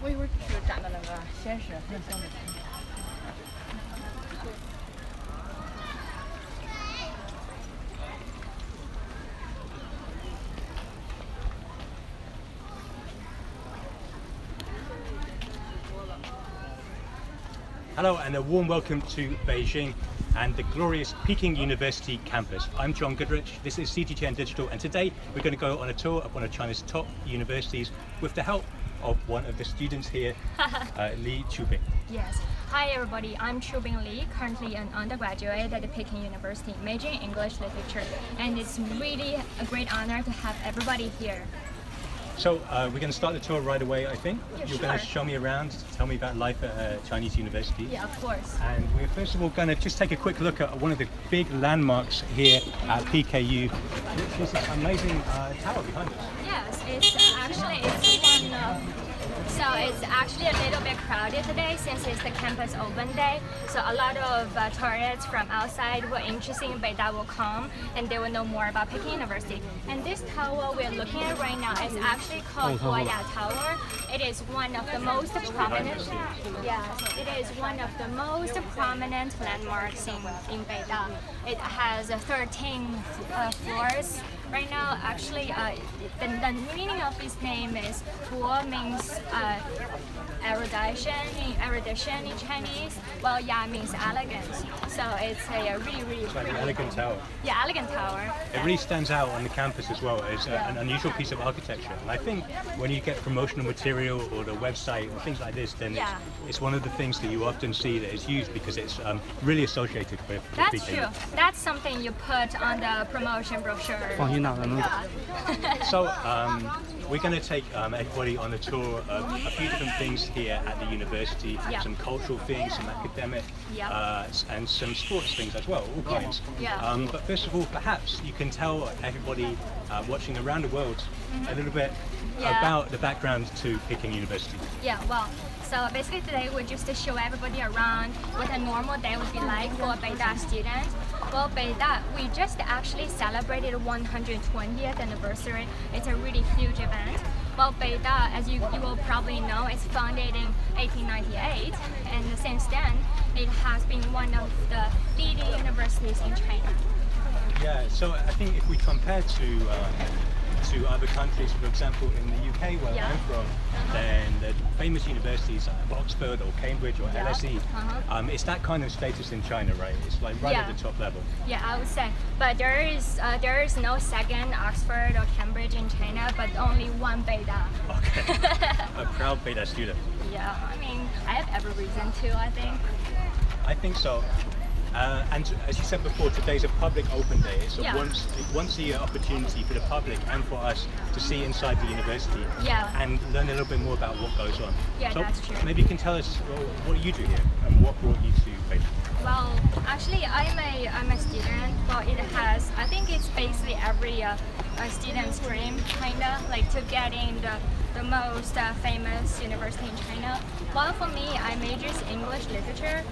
我一会儿去站到那个显示很小的。Hello and a warm welcome to Beijing and the glorious Peking University campus. I'm John Goodrich, this is CGTN Digital, and today we're going to go on a tour of one of China's top universities with the help of one of the students here, Li Chubing. Yes. Hi everybody, I'm Chubing Li, currently an undergraduate at the Peking University, majoring in English literature, and it's really a great honor to have everybody here. So we're going to start the tour right away, I think. Yeah, You're sure. going to show me around, tell me about life at a Chinese university. Yeah, of course. And we're first of all going to just take a quick look at one of the big landmarks here at PKU. There's this amazing tower behind us. Yes, it's one of... So it's actually a little bit crowded today since it's the campus open day. So a lot of tourists from outside who are interested in Beida will come and they will know more about Peking University. And this tower we're looking at right now is actually called Guoya Tower. It is one of the most prominent. Yes, it is one of the most prominent landmarks in Beida. It has 13 floors. Right now, actually, the meaning of its name is Guo means erudition in Chinese, while Ya means elegance. So it's a really It's like an elegant tower. Yeah, elegant tower. It really stands out on the campus as well as an unusual piece of architecture. And I think when you get promotional material or the website or things like this, then it's one of the things that you often see that is used because it's really associated with That's PKU. true. That's something you put on the promotion brochure. So we're going to take everybody on a tour of a few different things here at the university, some cultural things, some academic, and some sports things as well, all kinds. But first of all, perhaps you can tell everybody watching around the world a little bit about the background to Peking University. Yeah, well, so basically today we're just to show everybody around what a normal day would be like for a Beida student. Well, Beida, we just actually celebrated 120th anniversary. It's a really huge event. Well, Beida, as you will probably know, it's founded in 1898, and since then it has been one of the leading universities in China. Yeah, so I think if we compare to other countries, for example, in the UK where I'm from, then the famous universities like Oxford or Cambridge or LSE, it's that kind of status in China, right? It's like right at the top level. Yeah, I would say. But there is no second Oxford or Cambridge in China, but only one Beida. Okay, a proud Beida student. Yeah, I mean, I have every reason to, I think. I think so. And as you said before, today's a public open day. It's a once a year opportunity for the public and for us to see inside the university and learn a little bit more about what goes on. Yeah, so that's true. Maybe you can tell us what you do here and what brought you to Beijing. Well, actually, I'm a student. Well, it has, I think it's basically every student's dream, kinda, like to get in the most famous university in China. Well, for me, I majored in English literature.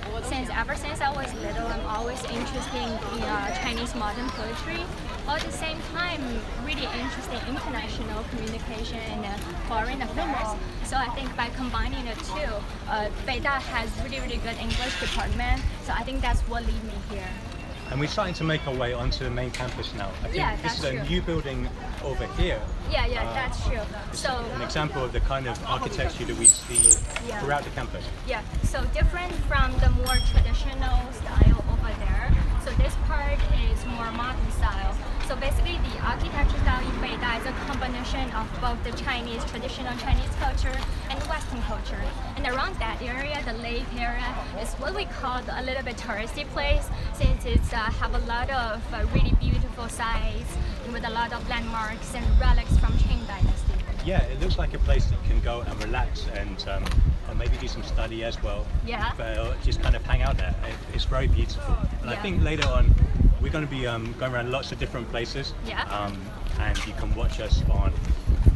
Ever since I was little, I'm always interested in Chinese modern poetry. While at the same time, really interested in international communication and foreign affairs. So I think by combining the two, Beida has really good English department. So I think that's what led me here. And we're starting to make our way onto the main campus now. I think this is a new building over here. Yeah, that's true. So an example of the kind of architecture that we see throughout the campus. Yeah, so different from the more traditional style over there. So this part is more modern style. So basically the architecture style in Beida is a combination of both the traditional Chinese culture and Western culture. And around that area, the lake area, is what we call a little bit touristy place, since it's have a lot of really beautiful sites with a lot of landmarks and relics from Qing Dynasty. Yeah, it looks like a place that you can go and relax and maybe do some study as well. Yeah. But just kind of hang out there. It's very beautiful. And I think later on we're going to be going around lots of different places. And you can watch us on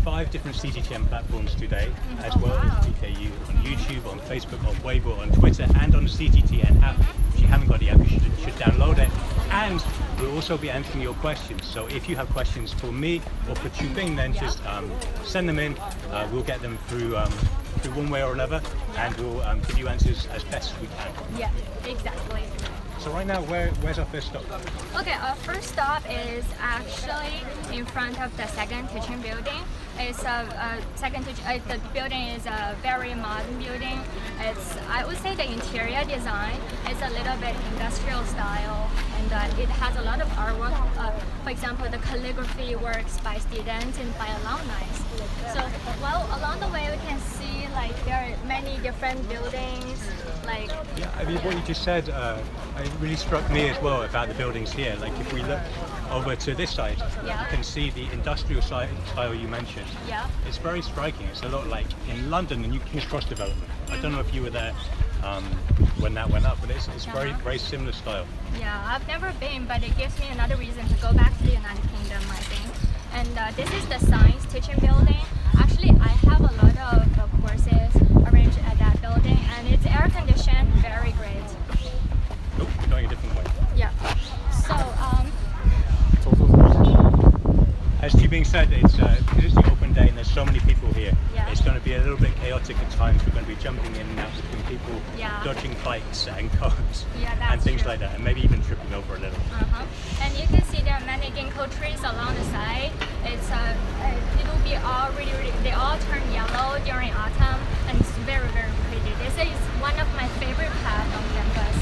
5 different CGTN platforms today, as well as PKU on YouTube, on Facebook, on Weibo, on Twitter, and on the CGTN app. If you haven't got the app, you should download it. And we'll also be answering your questions. So if you have questions for me or for Chubing, then just send them in. We'll get them through through one way or another, and we'll give you answers as best as we can. Yeah, exactly. So right now, where's our first stop? Okay, our first stop is actually in front of the second teaching building. It's the building is a very modern building. I would say the interior design is a little bit industrial style, and it has a lot of artwork. For example, the calligraphy works by students and by alumni. So along the way we can see like there are many different buildings. What you just said, it really struck me as well about the buildings here. Like if we look over to this side, you can see the industrial style you mentioned. Yeah. It's very striking. It's a lot like in London, the New King's Cross development. I don't know if you were there when that went up, but it's very similar style. Yeah, I've never been, but it gives me another reason to go back to the United Kingdom, I think. And this is the science teaching building. Actually, I have a lot of courses arranged at that building, and it's air conditioned, very great. Oh, we're going a different way. Yeah. So, as to being said, it's because it's the open day and there's so many people here. Yeah. It's going to be a little bit chaotic at times. We're going to be jumping in and out between people, dodging bikes and cars and things like that, and maybe even tripping over a little. And you can see there are many ginkgo trees along the side. It'll be all they all turn yellow during autumn, and it's very, very pretty. This is one of my favorite paths on campus.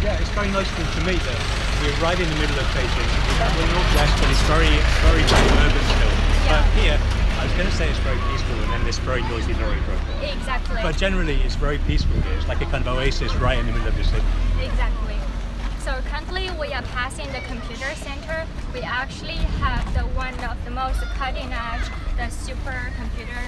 Yeah, it's very noticeable to me that we're right in the middle of Beijing. We're northwest, but it's very urban still. But here, I was going to say it's very peaceful, and then this very noisy lorry drove by. Exactly. But generally, it's very peaceful here. It's like a kind of oasis right in the middle of the city. Exactly. So currently we are passing the computer center. We actually have one of the most cutting edge, the supercomputer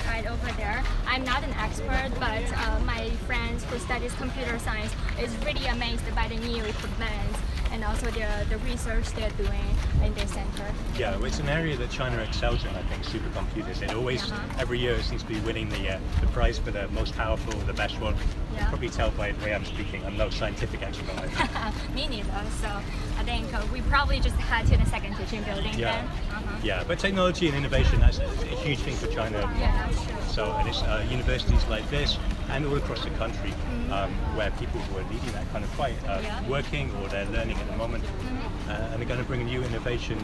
right over there. I'm not an expert, but my friends who studies computer science is really amazed by the new equipment and also the research they're doing in this center. Yeah, well, it's an area that China excels in, I think, supercomputers. It always, every year it seems to be winning the prize for the most powerful, the best one. You can probably tell by the way I'm speaking, I'm no scientific expert. Me neither, so I think we probably just head to the second teaching building then. Yeah, but technology and innovation, that's a huge thing for China. Yeah, that's true. So, and it's universities like this and all across the country where people who are leading that kind of fight are working or they're learning at the moment and they're going to bring a new innovation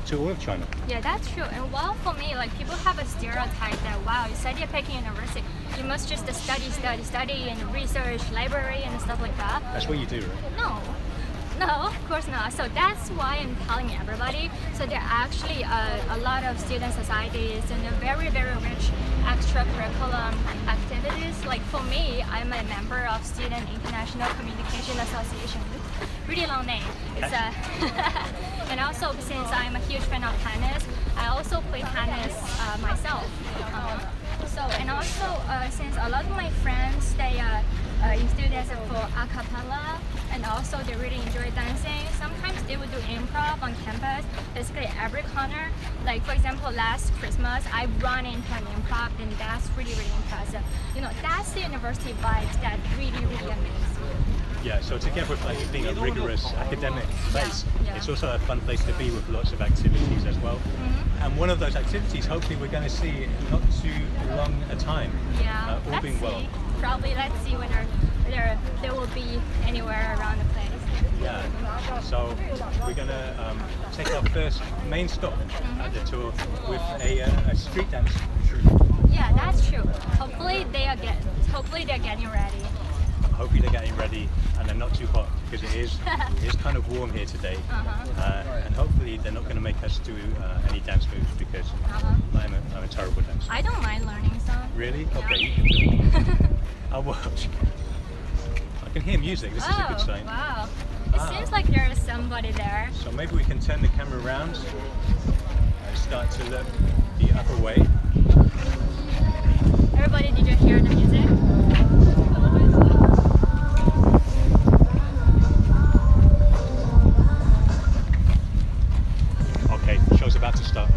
to all of China. Yeah, that's true. And well, for me, like people have a stereotype that, wow, you study at Peking University, you must just study and research, library and stuff like that. That's what you do, right? No, of course not. So that's why I'm telling everybody. So there are actually a lot of student societies and a very, very rich extracurriculum activities. Like for me, I'm a member of Student International Communication Association. Really long name. It's and also since I'm a huge fan of tennis, I also play tennis myself. And also since a lot of my friends they enthusiasm for a cappella and also they really enjoy dancing. Sometimes they would do improv on campus, basically every corner. Like for example, last Christmas I run into an improv and that's really, really impressive. You know, that's the university vibes that really, really amazes me. Yeah, so together with like being a rigorous academic place, it's also a fun place to be with lots of activities as well. And one of those activities, hopefully we're going to see in not too long a time. Yeah, all being well. Probably, let's see whether there will be anywhere around the place. Yeah, so we're going to take our first main stop at the tour with a street dance troupe. Yeah, that's true. Hopefully they're getting ready. Hopefully they're getting ready and they're not too hot because it is kind of warm here today. And hopefully they're not going to make us do any dance moves because I'm a terrible dancer. I don't mind learning some. Really? Okay, you can do it. I'll watch. I can hear music. This is a good sign. Wow. It seems like there is somebody there. So maybe we can turn the camera around and start to look the other way. Everybody, did you hear the music? Okay, the show's about to start.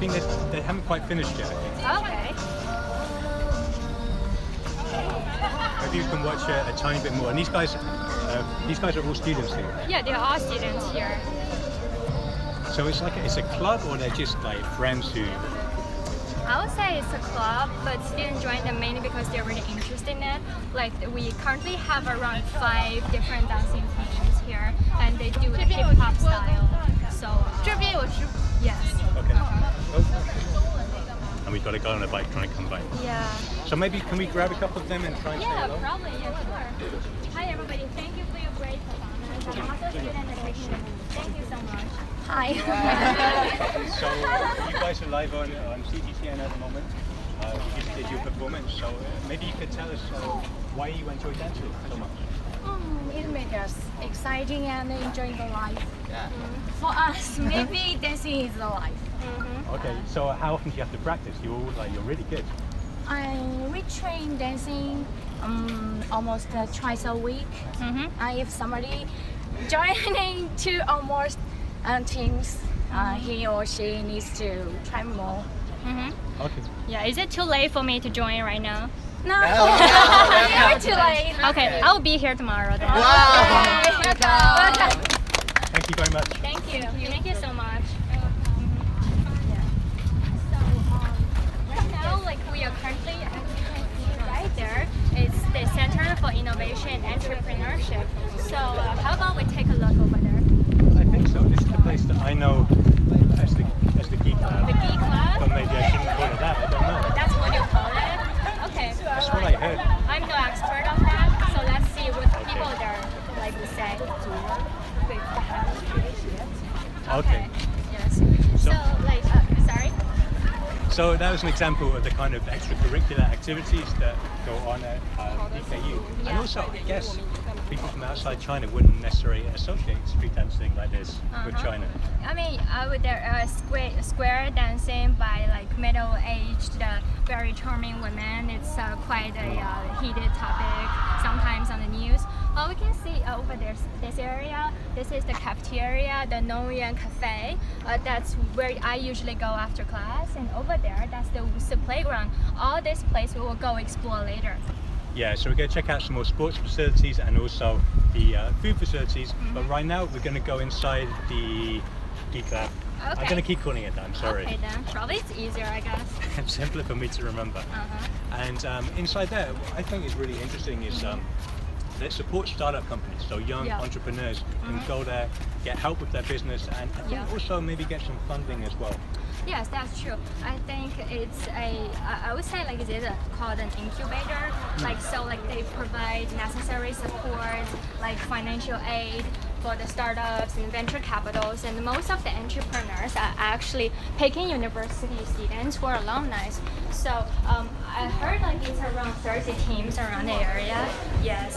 think they haven't quite finished yet, I think. Okay. Maybe you can watch a tiny bit more. And these guys are all students here. Yeah, they're all students here. So it's a club, or they're just like friends who... I would say it's a club, but students join them mainly because they're really interested in it. Like we currently have around 5 different dancing teams here, and they do the hip hop style. So yes. Okay. And we've got a guy on a bike trying to come by. Yeah. So maybe can we grab a couple of them and try and say hello? Yeah, probably. Yeah, sure. Hi everybody. Thank you for your great performance. I'm also a student at Peking University. Thank you so much. Hi. So you guys are live on CGTN at the moment. You just did your performance. So maybe you could tell us why you enjoy dancing so much. It makes us exciting and enjoying the life. Yeah. For us, maybe dancing is the life. Okay. So how often do you have to practice? You're really good. We train dancing almost twice a week. If somebody joining 2 or more teams, he or she needs to try more. Okay. Yeah, is it too late for me to join right now? No, you're too late. Okay, I'll be here tomorrow then. Wow. Thank you very much. Thank you. Thank you so much. Right now, like we are currently, as you can see right there, it's the Center for Innovation and Entrepreneurship. So how about we take a look over there? I think so. This is the place that I know as the Geek Lab. The Geek Lab? But maybe I shouldn't call it that. I don't know. That's what you call it? Okay. That's what I heard. I'm no expert on that, so let's see what people there like to say. Okay. Yes. So like, sorry? So that was an example of the kind of extracurricular activities that go on at DKU. And also, I guess people from outside China wouldn't necessarily associate street dancing like this with China. I mean, there square dancing by like middle-aged, very charming women. It's quite a heated topic sometimes on the news. We can see over there, this area. This is the cafeteria, the Nongyuan Cafe. That's where I usually go after class. And over there, that's the playground. All this place we will go explore later. Yeah, so we're going to check out some more sports facilities and also the food facilities. But right now, we're going to go inside the Geek Lab. Okay. I'm going to keep calling it that, I'm sorry. Okay then, probably it's easier, I guess. It's simpler for me to remember. And inside there, what I think is really interesting is that support startup companies, so young entrepreneurs can go there, get help with their business, and I think also maybe get some funding as well. Yes, that's true. I think it's I would say like it's called an incubator. Like so, like they provide necessary support, like financial aid for the startups and venture capitals. And most of the entrepreneurs are actually Peking University students who are alumni. So I heard like it's around 30 teams around the area. Yes.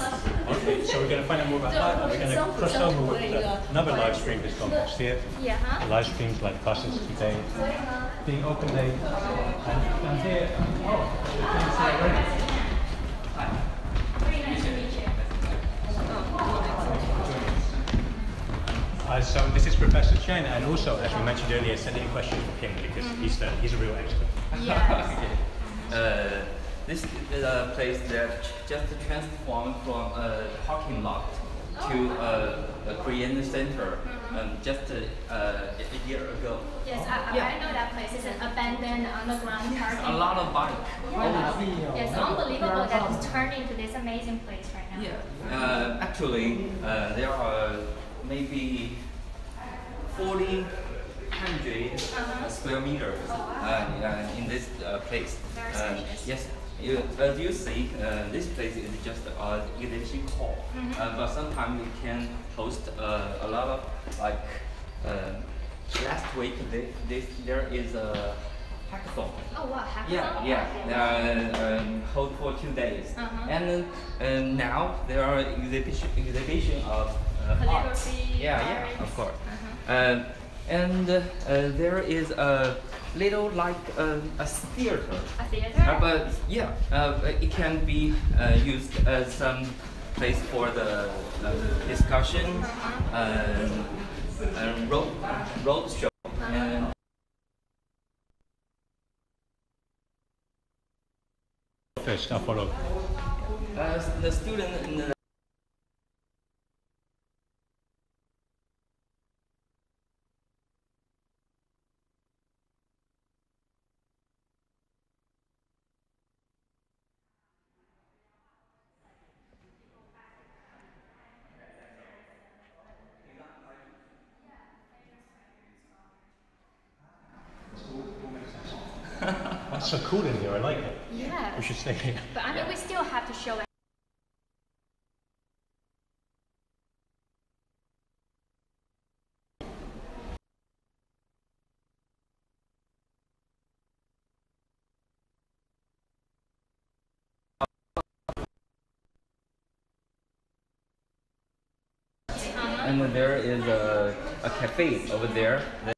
Okay, so we're going to find out more about that. And we're going to cross over with another live stream that's gone past here. Yeah. The live streams like classes today, being open day, and here. So this is Professor Chen, and also, as we mentioned earlier, send any questions for him because he's a real expert. Yes. This is a place that just transformed from a parking lot to a Korean center just a year ago. Yes, I know that place. It's an abandoned underground parking. A lot of bikes. Yes, unbelievable that it's turned into this amazing place right now. Yeah. Actually, there are maybe 400 square meters in this place. Very spacious. Yes. As you see, this place is just an exhibition hall, but sometimes we can host a lot of like. Last week, there is a hackathon. Oh wow, hackathon? Yeah. Hold for 2 days, and now there are exhibition of arts. Yeah, of course. And there is a little like a theater. A theater? But yeah, it can be used as some place for the discussion, road show. first. I'll follow. The student in the That's so cool in here. I like it. Yeah. We should stay here. But I mean, we still have to show it. and there is a cafe over there. The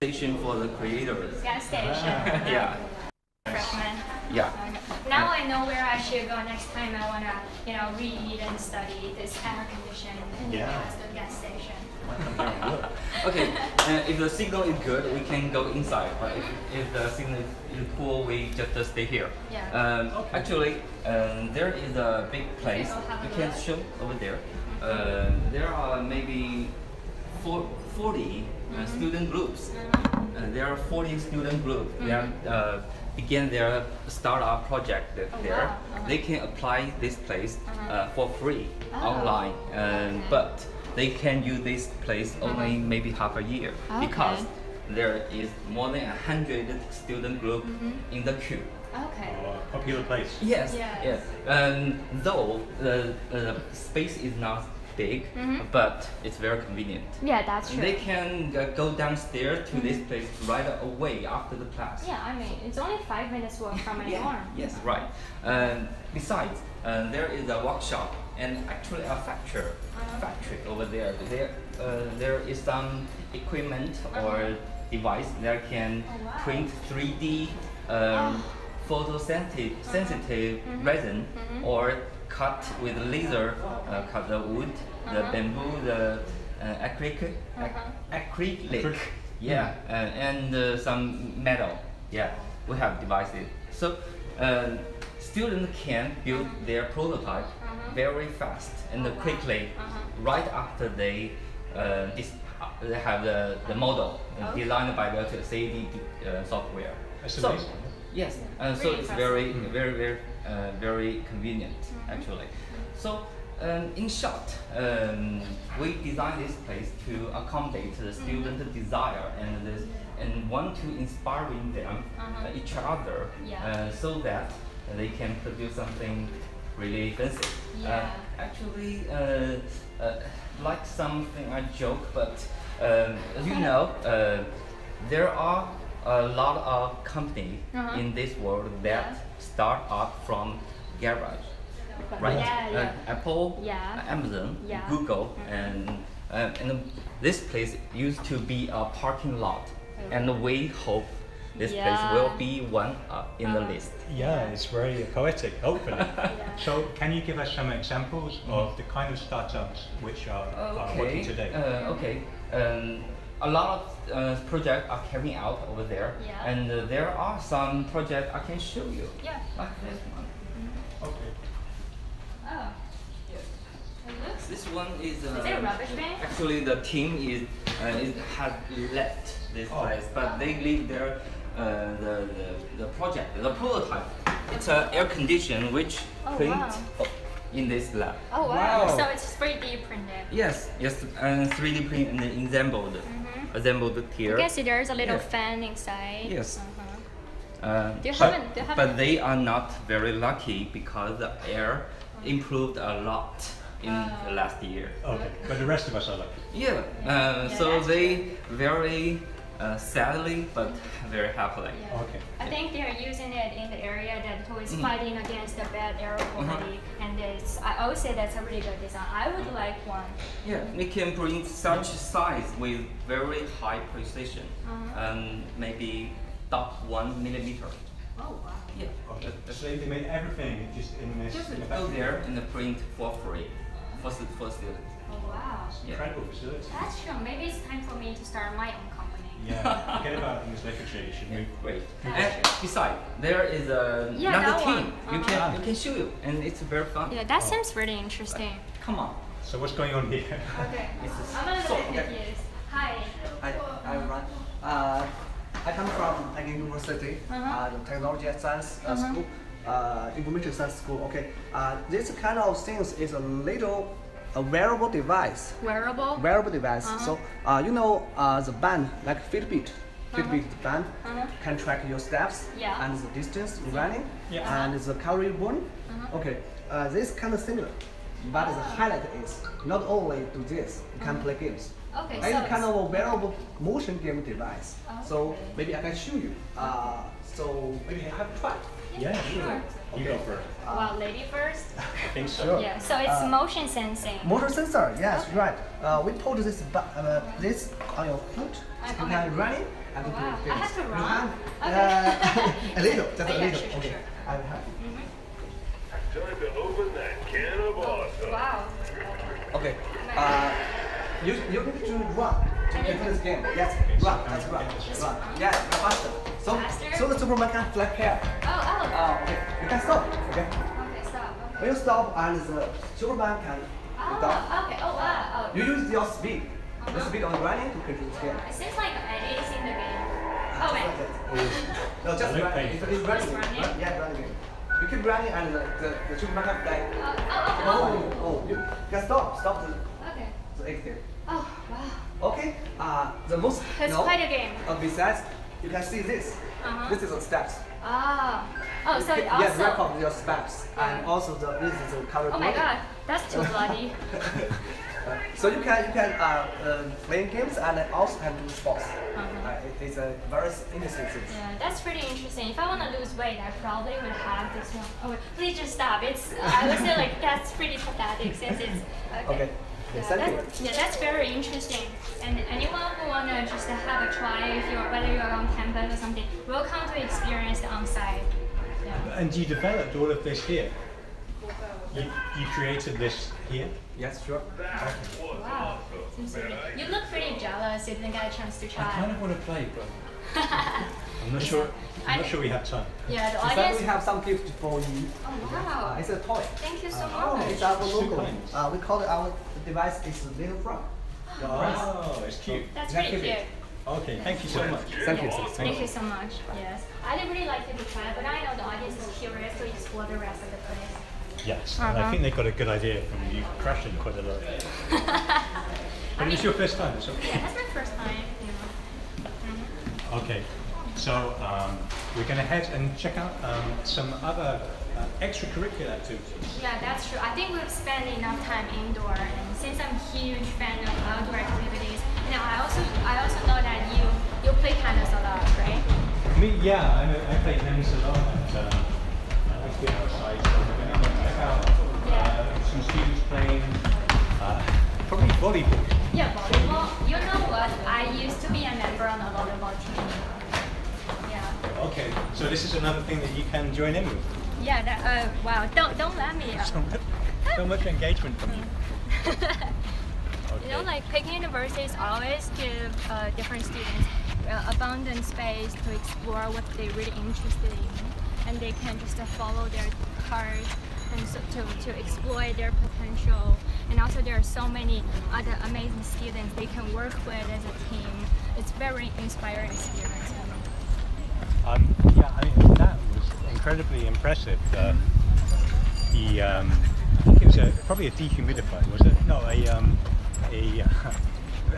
station for the creators. Gas station. Yeah. Freshman. Yeah. Now I know where I should go next time I wanna, read and study this air conditioning in the gas station. Okay, if the signal is good, we can go inside. But if the signal is poor, we just stay here. Yeah. Actually, there is a big place you can show over there. There are maybe 40 student groups. There are 40 student groups. They are, begin their startup project there. Wow. They can apply this place for free online, but they can use this place only maybe half a year because there is more than 100 student group in the queue. Okay. Popular place. Yes, yes. Though the space is not big, but it's very convenient. Yeah, that's true. They can go downstairs to this place right away after the class. Yeah, I mean, it's only 5 minutes walk from my dorm. Yes, right. Besides, there is a workshop and actually a factory over there. There is some equipment or device that can print 3D photosensitive resin or cut with laser, cut the wood, the bamboo, the acrylic, yeah, and some metal. Yeah, we have devices. So students can build their prototype very fast and quickly right after they have the model designed by the CAD software. That's amazing. Yes, so it's very convenient actually. So in short, we designed this place to accommodate the student desire and want to inspiring them each other so that they can produce something really fancy. Actually, like something I joke, but there are a lot of companies in this world that start up from garage, right? Apple, Amazon, Google, and this place used to be a parking lot, and we hope this place will be one in the list. Yeah, it's very poetic, hopefully. So can you give us some examples of the kind of startups which are working today? A lot of projects are carrying out over there, and there are some projects I can show you, like this one. Okay. Oh. This one is it a rubbish bin? Actually, the team has left this place, but they leave their the project, the prototype. It's an air condition which print in this lab. Oh wow! So it's 3D printed. Yes, and 3D print and assembled here. I guess there's a little fan inside. Yes. But they are not very lucky because the air improved a lot in the last year. Okay, but the rest of us are lucky. Yeah, so they very sadly but very happily. Okay. I think they are using it in the area that is fighting against the bad air quality, and I would say that's a really good design. I would like one. Yeah, we can print such size with very high precision, and maybe top 1 millimeter. Oh wow. Yeah. Okay. So they made everything just in this. Just go there and print for free for students. Oh wow. Incredible facility. That's true. Maybe it's time for me to start my own company. Yeah, forget about English literature. You should move. Wait. And besides, there is another team. You can show you, and it's very fun. Yeah, that seems really interesting. Come on. So what's going on here? Okay. I'm gonna look at you. Hi. I come from Peking University, the Technology and Science School, Information Science School. Okay, this kind of things is a wearable device. Wearable? Wearable device. So you know the band like Fitbit. Fitbit band can track your steps and the distance you're running and the calorie burn. Okay, this kind of similar, but the highlight is not only do this, you can play games. Okay, It's kind of a wearable motion game device. So maybe I can show you. So maybe you have to try. Yeah, sure. You go first. Well, lady first? I think so. Sure. Yeah, so it's motion sensing. Motor sensor, yes, right. We put this on your foot. You can run it and do Wow. things. I have to You run? can, a little, just a Yeah, little. sure, Okay, sure. I'm happy. Time to open that can of awesome. Wow. Okay. You need to run to play this game. Yes, run. Let's run. Run. Yes, faster. So the Superman can fly here. Oh. Okay. You can stop. Okay. Okay, stop. Okay. When you stop and the Superman can stop. Okay. Oh, wow. You use your speed. The speed on running to control this game. It seems like it's in the game. Oh, wait. No, just Look, running. hey. It's running. Just running? Yeah, running. You keep running and the Superman can fly. You can stop the Okay. exit. Oh, wow. Okay. The most. It's quite a game. Besides, you can see this. This is the steps. Oh, so it Yes, also... record your steps and also this is the cover. Oh my god, that's too bloody. So you can play games and also can do sports. It's a very interesting thing. Yeah, that's pretty interesting. If I want to lose weight, I probably would have this one. Oh, wait, please just stop. I would say like that's pretty pathetic since it's... Okay. Yeah, Thank you. yeah, that's very interesting. And anyone who wanna just have a try, whether you're on campus or something, welcome to experience the on-site. Yeah. And you developed all of this here? You created this here? Yes, sure. Wow. You look pretty jealous. You didn't get a chance to I try. kind of want to play, but I'm not sure. I'm not sure we have time. Yeah, the Instead, audience. we have some gift for you. Oh wow. It's a toy. Thank you so It's much. our logo. kind. We call it our device is a little frog. Oh, it's cute. That's Yeah, pretty keep cute. it. Okay, thank you so much. Thank you. Thank you so much. Yes. I'd really like you to try, but I know the audience is curious to explore the rest of the place. Yes, and I think they got a good idea from you crashing quite a lot. But it's your first time, it's okay. Yeah, that's my first time. You know. Okay, so we're going to head and check out some other extracurricular activities. Yeah, that's true. I think we've spent enough time indoor, and since I'm a huge fan of outdoor activities, you know, I also know that you play tennis a lot, right? Me, yeah, I play tennis a lot, and I like to be outside, so we're going to check out some students playing probably volleyball. Yeah, volleyball. You know what? I used to be a member on a volleyball team. Yeah. Okay, so this is another thing that you can join in with. Yeah. That, wow. Don't let me. So much engagement from you. You know, like Peking Universities always give different students abundant space to explore what they're really interested in, and they can just follow their heart and so to exploit their potential. And also there are so many other amazing students they can work with as a team. It's very inspiring experience for me. Yeah, I mean, that was incredibly impressive. I think it was probably a dehumidifier, was it? No, a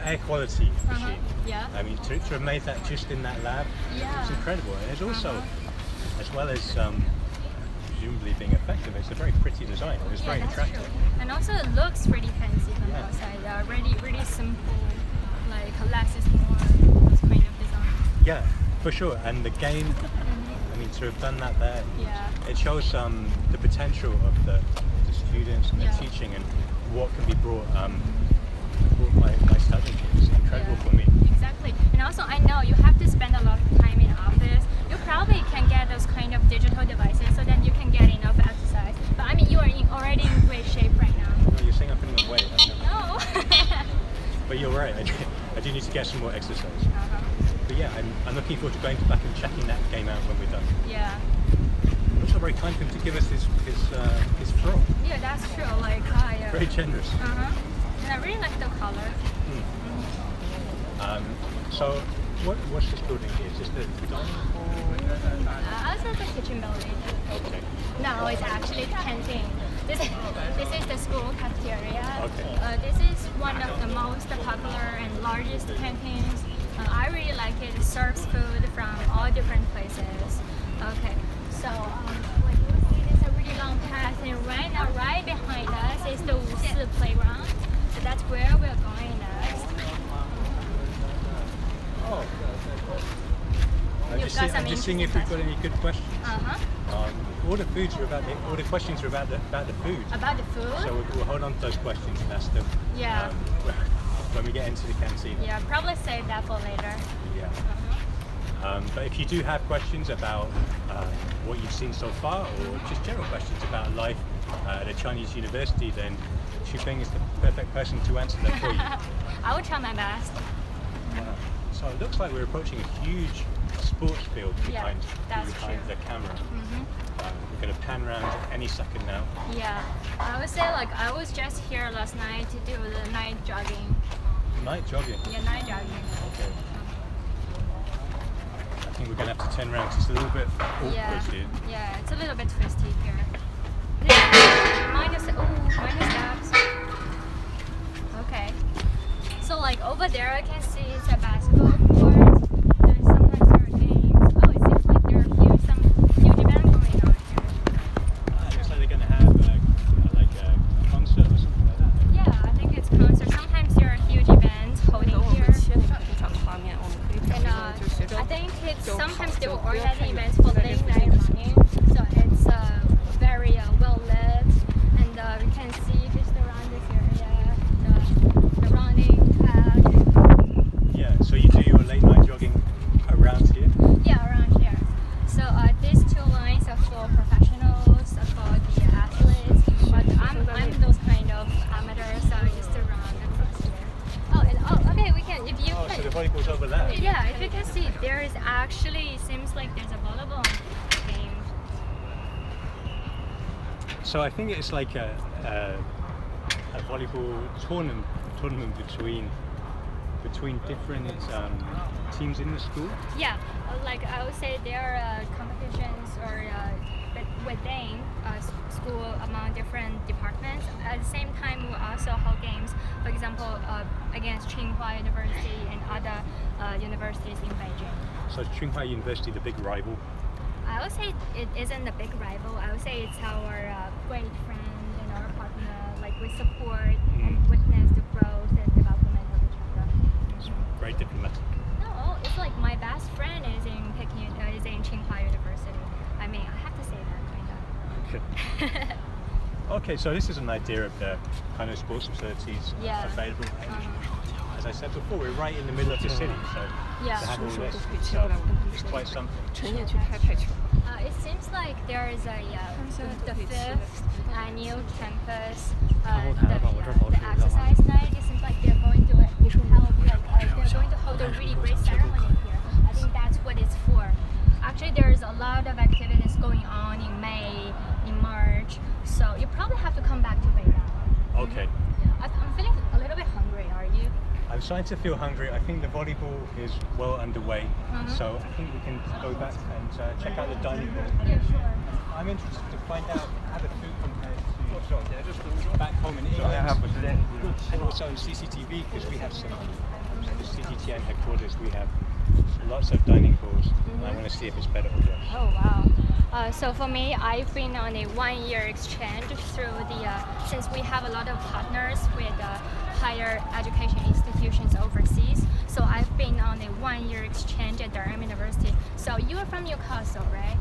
air quality machine. Yeah. I mean, to have made that just in that lab, it's incredible. And it's also, as well as presumably being effective, it's a very pretty design. It was very attractive. True. And also it looks pretty fancy from the outside. Really simple, like less is more, this kind of design. Yeah, for sure. And the game, I mean, to have done that there, it shows the potential of the students and the teaching and what can be brought by studying. It's incredible for me. Exactly. And also I know you have to spend a lot of time in office. You probably can get those kind of digital devices so then you can get enough exercise. But I mean, you are already in great shape right now. No, you're saying I'm putting on weight. No. But you're right, I do need to get some more exercise. But yeah, I'm looking forward to going back and checking that game out when we're done. Yeah. Also very kind of him to give us his throw. Yeah, that's true. Like very generous. And I really like the color. So what's this building here? Is this the dining hall? Also the kitchen building. Okay. No, it's actually the canteen. This is the school cafeteria. Okay. This is one of the most popular and largest canteens. I really like it. It serves food from all different places. Okay. So what you see is a really long path, and right now, right behind us is the Wusi playground. So that's where we're going next. Oh. I'm just seeing if we've got any good questions. All the questions are about the food. About the food? So we'll hold on to those questions and ask them. Yeah. When we get into the canteen. Yeah, probably save that for later. Yeah. But if you do have questions about what you've seen so far, or just general questions about life at a Chinese university, then Xuping is the perfect person to answer them for you. I will try my best. So it looks like we're approaching a huge sports field behind the camera. We're going to pan around any second now. Yeah, I would say like I was just here last night to do the night jogging. Night jogging? Yeah, night jogging. Okay. I think we're going to have to turn around because it's a little bit awkward here. Yeah, it's a little bit twisty here. Minus steps. Okay. So like over there I can see it's a basketball court. There's sometimes there are games. Oh, it seems like there are some huge events going on here. It looks like they're going to have like a concert or something like that. Yeah, I think it's concert. Sometimes there are huge events holding here. And I think it's sometimes they will organize events for late night running. So it's very well lit, and we can see just around this area the running track. Yeah, so you do your late night jogging around here? Yeah, around here. So these two lines are for professionals, for the athletes, but I'm those kind of amateurs, so I used to run across here. Okay, we can, if you can. So the volleyball's over there? Yeah, if you can see, there is actually, seems like there's a volleyball game. So I think it's like a volleyball tournament between different teams in the school? Yeah, like I would say there are competitions or within school among different departments. At the same time, we also hold games, for example, against Tsinghua University and other universities in Beijing. So is Tsinghua University the big rival? I would say it isn't a big rival. I would say it's our great friend and our partner. Like we support and witness the growth and development of each other. Very diplomatic. No, it's like my best friend is in Tsinghua University. I mean, I have to say that kind of. Okay, so this is an idea of the kind of sports facilities available. As I said before, we're right in the middle of the city, so to have all this is quite something. It seems like there is the 5th annual campus, the exercise night. It seems like they're going to hold a really great ceremony here. I think that's what it's for. Actually, there's a lot of activities going on in May, in March, so you probably have to come back to Beijing. Okay. I'm feeling a little bit hungry, are you? I'm starting to feel hungry. I think the volleyball is well underway, so I think we can go back and check out the dining hall. Yeah, sure. I'm interested to find out how the food compares to back home in England and also on CCTV, because we have some, the CGTN headquarters, we have lots of dining halls, and I want to see if it's better or worse. Oh wow. So for me, I've been on a one-year exchange through since we have a lot of partners with higher education institutions overseas. So I've been on a one-year exchange at Durham University. So you are from Newcastle, right?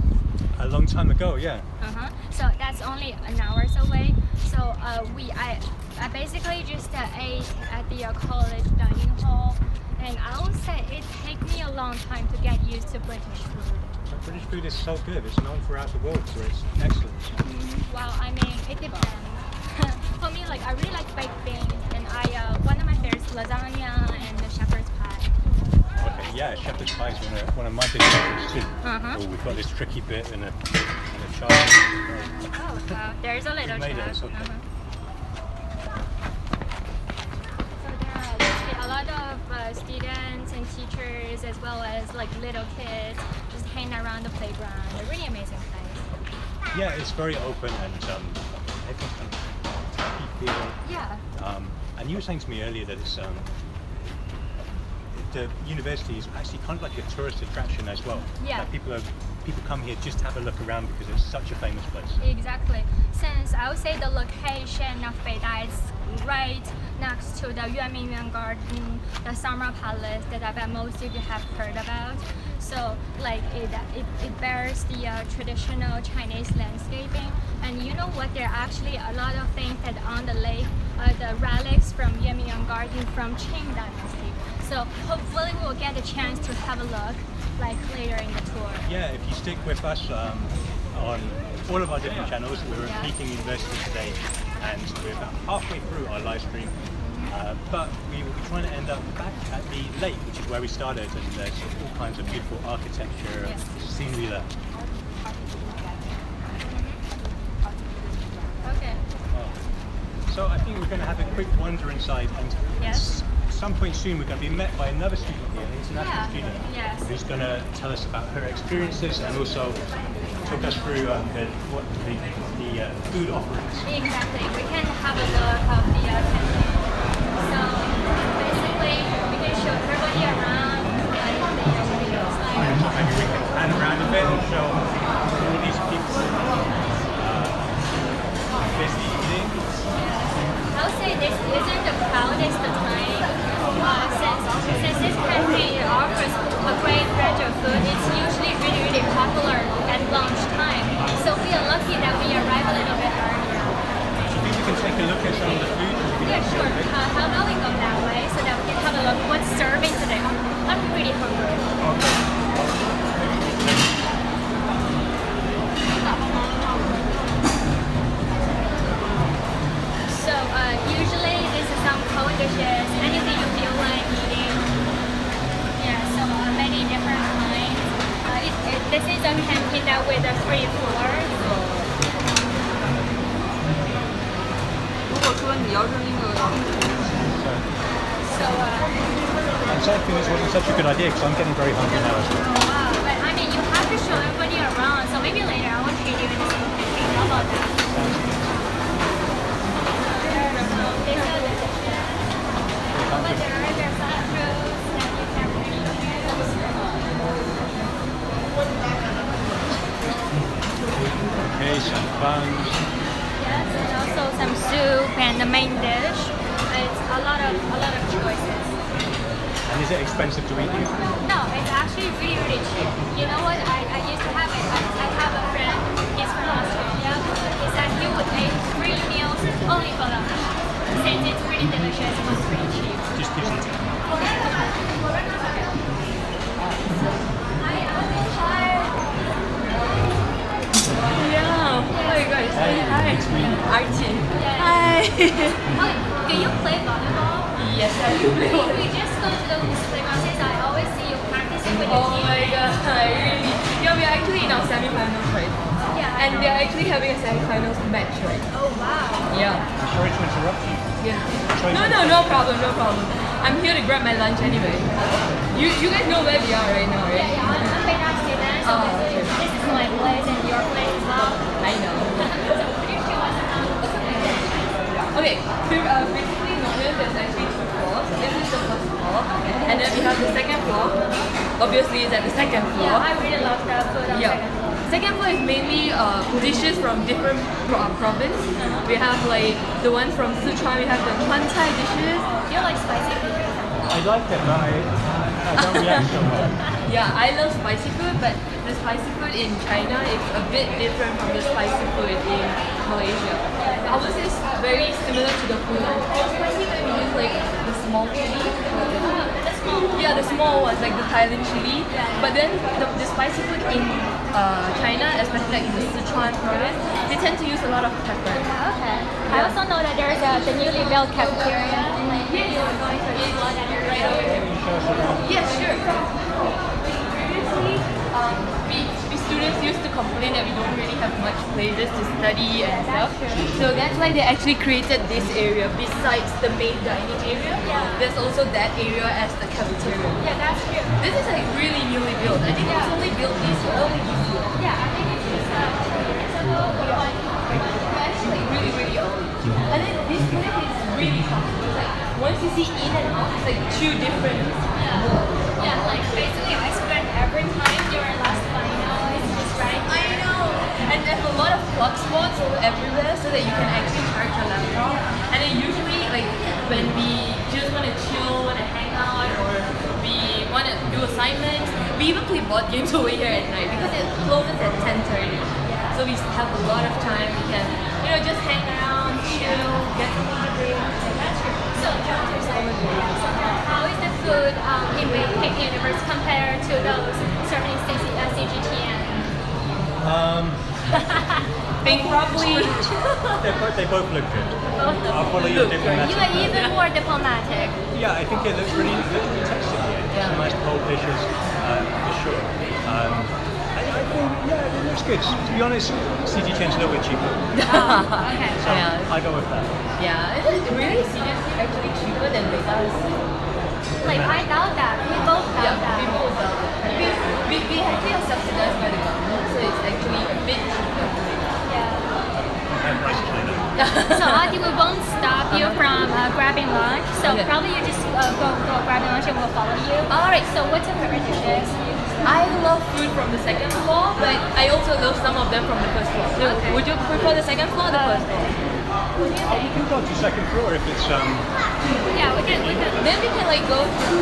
A long time ago, yeah. So that's only an hour away. So I basically just ate at the college dining hall, and I would say it takes me a long time to get used to British food. British food is so good. It's known throughout the world for its excellence. Well, I mean, it depends. For me, like I really like baked beans, and one of my favorites is lasagna and the shepherd's pie. Okay, Yeah, shepherd's pie is one of my big favorites too. Oh, we've got this tricky bit and a child. Oh, wow. There's a little child. Okay. So there are a lot of students and teachers as well as like little kids just hanging around the playground. A really amazing place. Yeah, it's very open and everyone's kind of happy feeling. Yeah. And you were saying to me earlier that it's the university is actually kind of like a tourist attraction as well. Yeah. Like people come here just to have a look around because it's such a famous place. Exactly. Since I would say the location of Beida is right next to the Yuan Garden, the Summer Palace that I bet most of you have heard about. So like it bears the traditional Chinese landscaping. And you know what? There are actually a lot of things that on the lake, the relics from Yuan Garden from Qing Dynasty. So hopefully we'll get a chance to have a look like later in the tour. Yeah, if you stick with us on all of our different channels, we're at Peking University today and we're about halfway through our live stream. But we will be trying to end up back at the lake, which is where we started, and there's all kinds of beautiful architecture and scenery there. Okay. So I think we're going to have a quick wander inside, and at some point soon we're going to be met by another student here, an international student, who's going to tell us about her experiences and also talk us through the food offerings. Exactly. We can have a look of the canteen. So basically we can show everybody around like what it looks like. Maybe we can pan around a bit and show all these people busy eating. I would say this isn't the proudest time since this canteen offers a great range of food. It's usually really popular at lunchtime. So we are lucky that we arrive a little bit earlier. Do you think we can take a look at some of the food? Yeah, sure. How about we go that way so that we can have a look what's serving today? I'm really hungry. So usually this is some cold dishes, anything you feel like eating. Yeah, so many different kinds. This is a canteen now with a 3 floors. 如果说你要扔一个 So I'm sorry if this wasn't such a good idea because I'm getting very hungry now as well. wow, but I mean you have to show everybody around, so maybe later I will treat you in the same canteen. How about that? These are the dishes. Over there, there's some fruits that you can really choose. Okay, some buns. Yes, and also some soup and the main dish. It's a lot of choices. And is it expensive to eat here? No, it's actually really cheap. You know what? I used to have it. I have a friend. He's from Australia. He said he would eat 3 meals only for lunch. Since it's really delicious, it was pretty cheap. Just gives you Yeah. Hi guys. Hi. It's me. Archie. Yeah. Hi. Oh, do you play volleyball? Yes, I do play volleyball. We just go to those playgrounds. Since I always see you practicing with your Oh team. my god, really? Yeah, we're actually in our semi-finals right now. Yeah. And they're actually having a semi-finals match right now. Oh wow. Yeah. Sorry to interrupt you. Yeah. No problem. I'm here to grab my lunch anyway. You guys know where we are right now, right? Yeah, I'm Beida student, so this is my place and your place as well. I know. So could you show us around? Okay, so basically notice there's actually 2 floors. This is the first floor. And then we have the second floor. Obviously it's at the second floor. Yeah, I really love the food on second floor. Second floor is mainly dishes from different province. We have like the ones from Sichuan, we have the Mantai dishes. Do you like spicy food? I like it, but I don't react so well. Yeah, I love spicy food, but the spicy food in China is a bit different from the spicy food in Malaysia. Ours is very similar to the Hunan. Spicy food we use like the small chili. Yeah, the small ones, like the Thailand chili. But then the spicy food in China, especially like in the Sichuan province, they tend to use a lot of pepper. Okay. I also know that there's the newly built cafeteria. Like, you're going to explore that area right over here. Yes, sure. places to study and stuff. So that's why they actually created this area besides the main dining area. There's also that area as the cafeteria. Yeah, that's true. This is like really newly built. I think it was only built this year. Yeah, I think it's just 2 years ago. Actually, like really old. And then this clinic is really comfortable. Like once you see in and out, it's like 2 different. Yeah, like basically I spent every time during last final it's just right. I know. And there's a lot of plug spots everywhere so that you can actually charge your laptop. And then usually like when we just want to chill, want to hang out, or we want to do assignments, we even play board games over here at night because it closes at 10:30. So we have a lot of time. We can, you know, just hang around, chill, get some drinks. That's true. So how is the food in Peking University compared to those serving in CGTN? Think probably. They both look good. I'll follow your diplomatic. You are even more diplomatic. Yeah, I think it looks really tasty. Some nice cold dishes, for sure. I think, yeah, it looks good. To be honest, CGTN's a little bit cheaper. Okay. So I go with that. Yeah, is it really seriously actually cheaper than Vegas? Like I doubt that. We both doubt that. We both doubt that. We actually are subsidized by the government, so it's actually a bit cheaper. So Adi, we won't stop you from grabbing lunch. So probably you just go grabbing lunch and we'll follow you. Alright. So what's your favorite dishes? I love food from the second floor, but I also love some of them from the first floor. So would you prefer the second floor or the first floor? What do you think? We can go to second floor if it's Yeah, we can. Then we can like go to.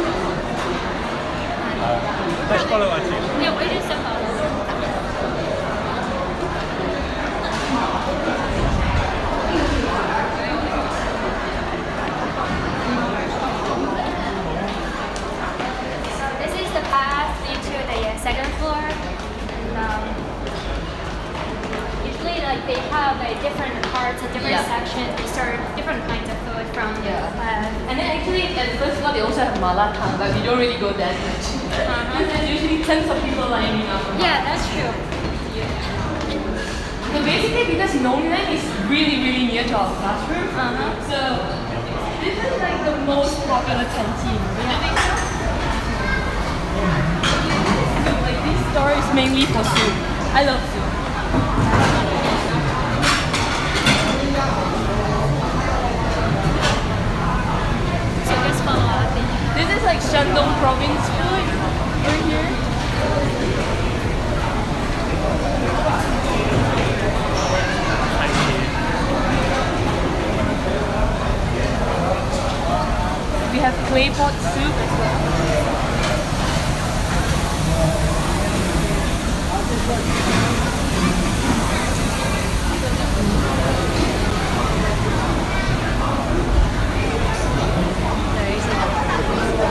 let's follow our team. Yeah, we just follow. This is the path into the second floor. And, usually, like they have different parts, different sections. They serve different kinds of food from. And then actually at the first floor they also have mala tang, but we don't really go that much. There's usually tons of people lining up. Yeah, that's true. So basically, because Nongnan is really near to our classroom, so this is like the most popular canteen. Like this store is mainly for soup. I love soup. So just follow up. This is like Shandong province food over here. We have clay pot soup as well.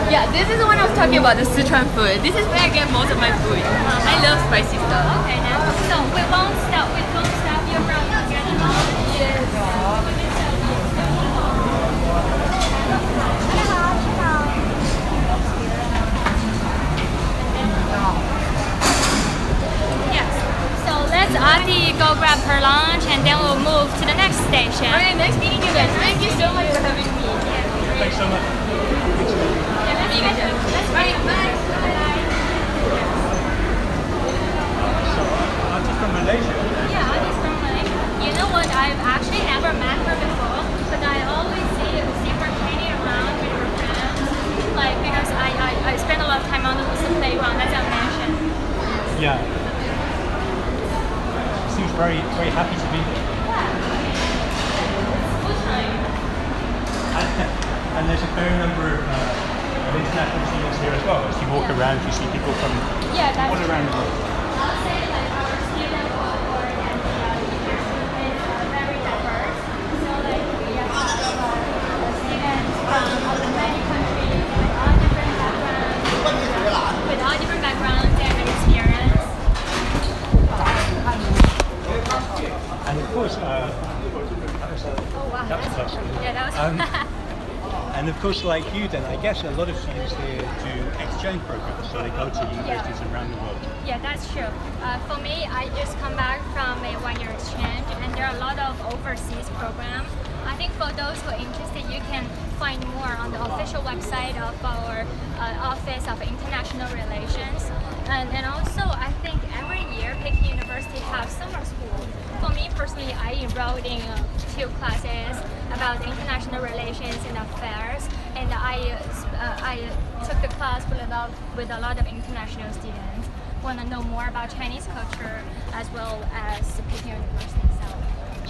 Yeah, this is the one I was talking about, the Sichuan food. This is where I get most of my food. I love spicy stuff. Okay, now so we won't stop you from getting all the Yes. So let's Ati go grab her lunch and then we'll move to the next station. Alright, nice meeting you guys. Thank you so much for having me. Thanks so much. Let's bye. Auntie from Malaysia. Yeah, Adi's from Malaysia. You know what? I've actually never met her before, but I always see her playing around with her friends. Like because I spend a lot of time on the playground, as I mentioned. Yeah. Seems very happy to be here. Full time. And there's a fair number of international students here as well. As you walk around, you see people from all around the world. I'll say like our student cohort and teachers are very diverse. So like we have students from many countries with all different backgrounds and experience. And of course, Oh wow, that was course, like you, then I guess a lot of students here do exchange programs, so they go to universities around the world. Yeah, that's true. For me, I just come back from a one-year exchange, and there are a lot of overseas programs. I think for those who are interested, you can find more on the official website of our Office of International Relations. And also, I think every year Peking University has summer school. For me personally, I enrolled in 2 classes about international relations and affairs, and I took the class with a lot of international students. Want to know more about Chinese culture as well as Peking University itself.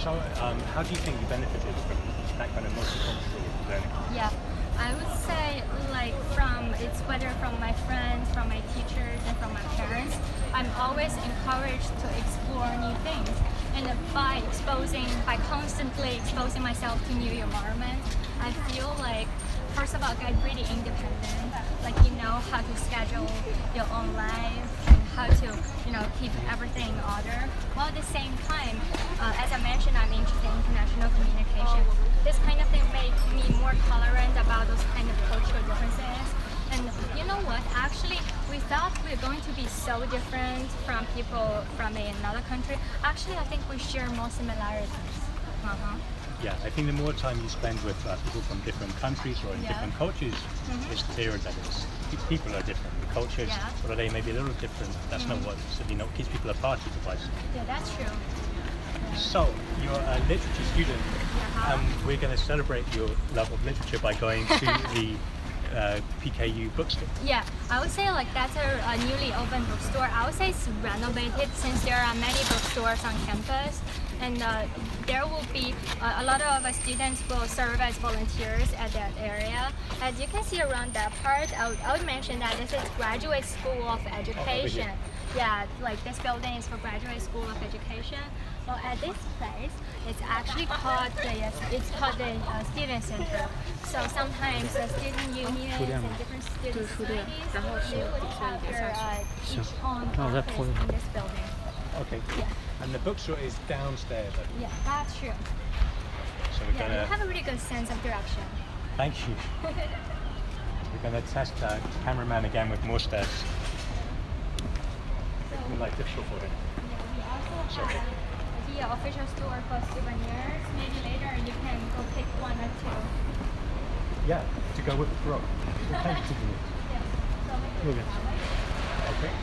So, how do you think you benefited from that kind of multicultural learning? Yeah, I would say it's whether from my friends, from my teachers, and from my parents. I'm always encouraged to explore new things, and by constantly exposing myself to new environment, I feel like first of all, get really independent. Like you know how to schedule your own life and how to keep everything in order. While at the same time, as I mentioned, I'm interested in international communication. This kind of thing makes me more tolerant about those kind of cultural differences. And you know what? Actually, we thought we were going to be so different from people from another country. Actually, I think we share more similarities. Yeah, I think the more time you spend with people from different countries or in different cultures, it's clearer that people are different. The cultures, although they may be a little different, that's not what keeps people apart. Yeah, that's true. So, you're a literature student. We're going to celebrate your love of literature by going to the PKU bookstore. Yeah, I would say that's a newly opened bookstore. I would say it's renovated since there are many bookstores on campus, and there will be a lot of students will serve as volunteers at that area. As you can see around that part, I would mention that this is Graduate School of Education. Yeah, this building is for Graduate School of Education. Well, at this place, it's actually called the Student Center. So sometimes the student unions and different student societies, they would have their each own office in this building. Okay. Yeah. And the bookstore is downstairs. Yeah, that's true. So we're gonna have a really good sense of direction. Thank you. We're gonna test the cameraman again with more steps. Like difficult for him. Yeah, we also have the official store for souvenirs. Maybe later you can go pick 1 or 2. Yeah, to go with the frog. Thank you. Yes. So okay.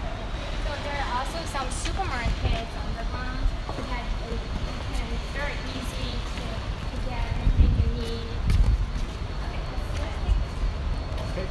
So there are also some supermarkets on the ground that it's very easy to get anything you need. Okay.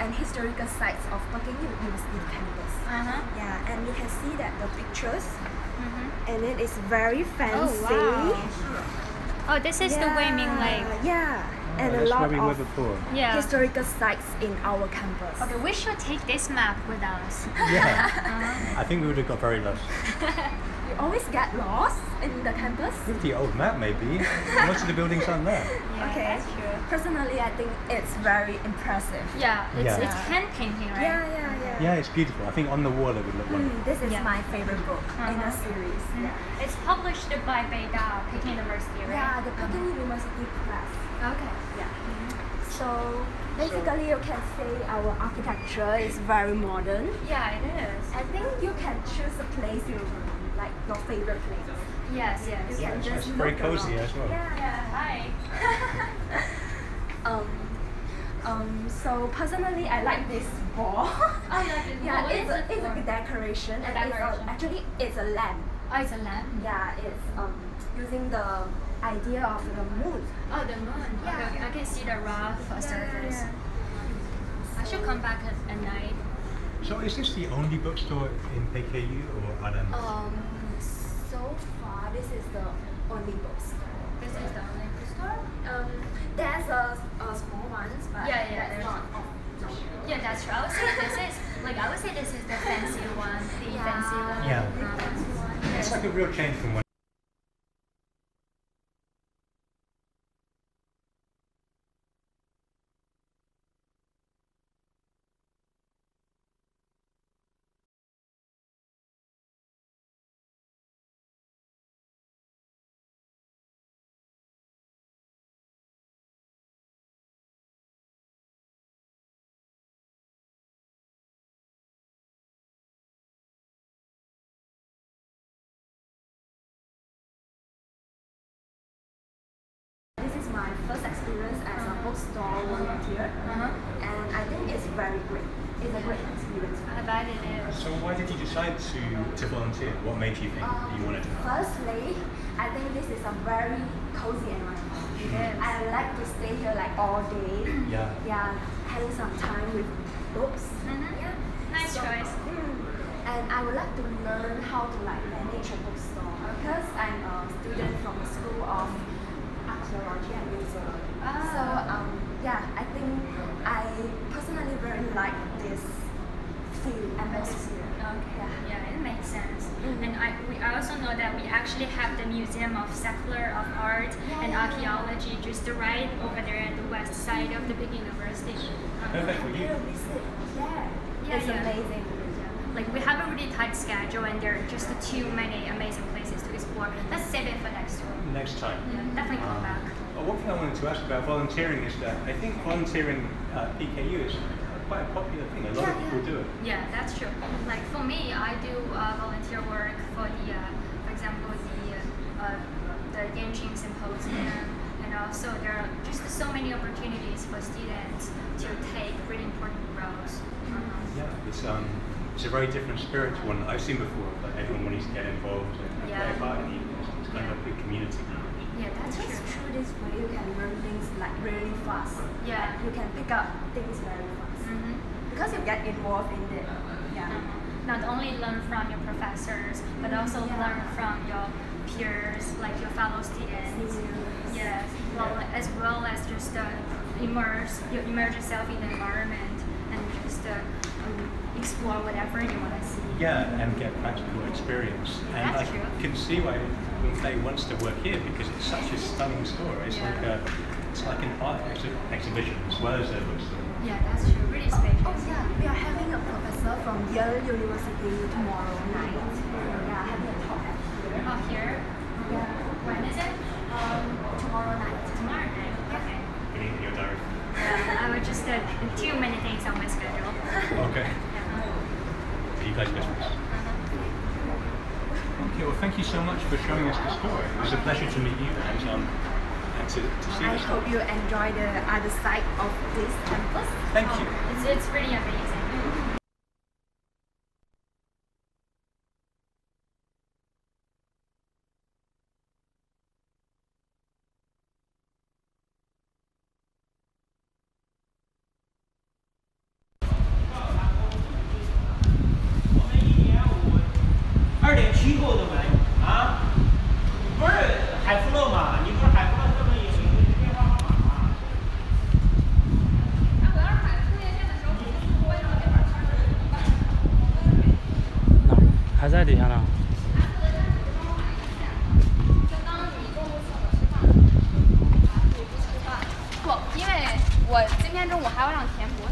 And historical sites of Peking University campus. Yeah, and you can see that the pictures, and it is very fancy. Oh, wow. Oh, this is the Weiming Lake. Yeah. and a that's lot where we were of before. historical sites in our campus. Okay, we should take this map with us. Yeah. I think we would have got very lost. You always get lost in the campus? With the old map, maybe. Most of the buildings aren't there. Yeah, Okay. that's true. Personally, I think it's very impressive. Yeah, it's Yeah. hand painting, right? Yeah. Yeah, it's beautiful. I think on the wall it would look wonderful. This is Yeah. my favorite book in a series. It's published by Beida, Peking University, right? Yeah, the Peking University Press. Okay. Yeah. So basically, you can say our architecture is very modern. Yeah, it is. I think you can choose a place you like, your favorite place. Yes, yes. You can It's just very look cozy around. as well. Yeah. Hi. So personally, I like this ball. Oh, you like this Yeah, ball? it's What is a it for? decoration, and decoration. actually it's a lamp. Oh, it's a lamp. Yeah, it's using the idea of the moon. Oh, the moon. Yeah. Okay, I can see the rough surface. I should come back at night. So is this the only bookstore in PKU or are there more? So far, this is the only bookstore. This is the only bookstore? There's a small ones, but Yeah, that's there's- not. Yeah, that's true. I would say this is the fancy one, the fancy one. Yeah. Fancy one. It's like a real change from when. This is my first experience as a bookstore volunteer, and I think it's very great. It's a great experience. I bet it is. So why did you decide to volunteer? What made you think you wanted to? Firstly, I think this is a very cozy environment. Yes. I like to stay here like all day. Yeah. Yeah, having some time with books. Yeah. Nice choice. And I would like to learn how to like manage a bookstore because I'm a student from the School of Archaeology and Museology. So yeah, I think I personally very like this feel atmosphere. Okay. Yeah, it makes sense. And we also know that we actually have the Museum of Secular of Art and Archaeology just right over there at the west side of the Peking University. Perfect for you. Visit. Yeah. It's amazing. Like we have a really tight schedule and there are just too many amazing places to explore. Let's save it for next time. Next time. Yeah, definitely come back. One thing I wanted to ask about volunteering is that I think volunteering at PKU is quite a popular thing. A lot of people do it. Yeah, that's true. Like for me, I do volunteer work for for example, the Yanqing Symposium, and also there are just so many opportunities for students to take really important roles. Yeah, it's a very different spirit to one I've seen before. But everyone wanting to get involved and play a part in it. It's kind of a big community. Yeah, that's true. Through this way, you can learn things like really fast. Yeah. You can pick up things very fast because you get involved in it. Yeah. Not only learn from your professors, but also learn from your peers, like your fellow students. Yes. As well as just immerse yourself in the environment and just explore whatever you want to see. Yeah, and get practical experience. And That's I true. can see why Faye wants to work here because it's such a stunning store. It's like an art exhibition as well as a bookstore. Yeah, that's true. Really spacious. Oh yeah, we are having a professor from Yale University tomorrow night. Yeah, having a talk at here. Oh, here? Yeah. When is it? Tomorrow night. Tomorrow night. Okay. In your diary. I would just too many things on my schedule. Okay. So you guys business. Okay, well thank you so much for showing us the store. It was a pleasure to meet you and to see I the store. hope you enjoy the other side of this campus. Thank you. It's pretty amazing. 还在底下呢。不，因为我今天中午还要让田博。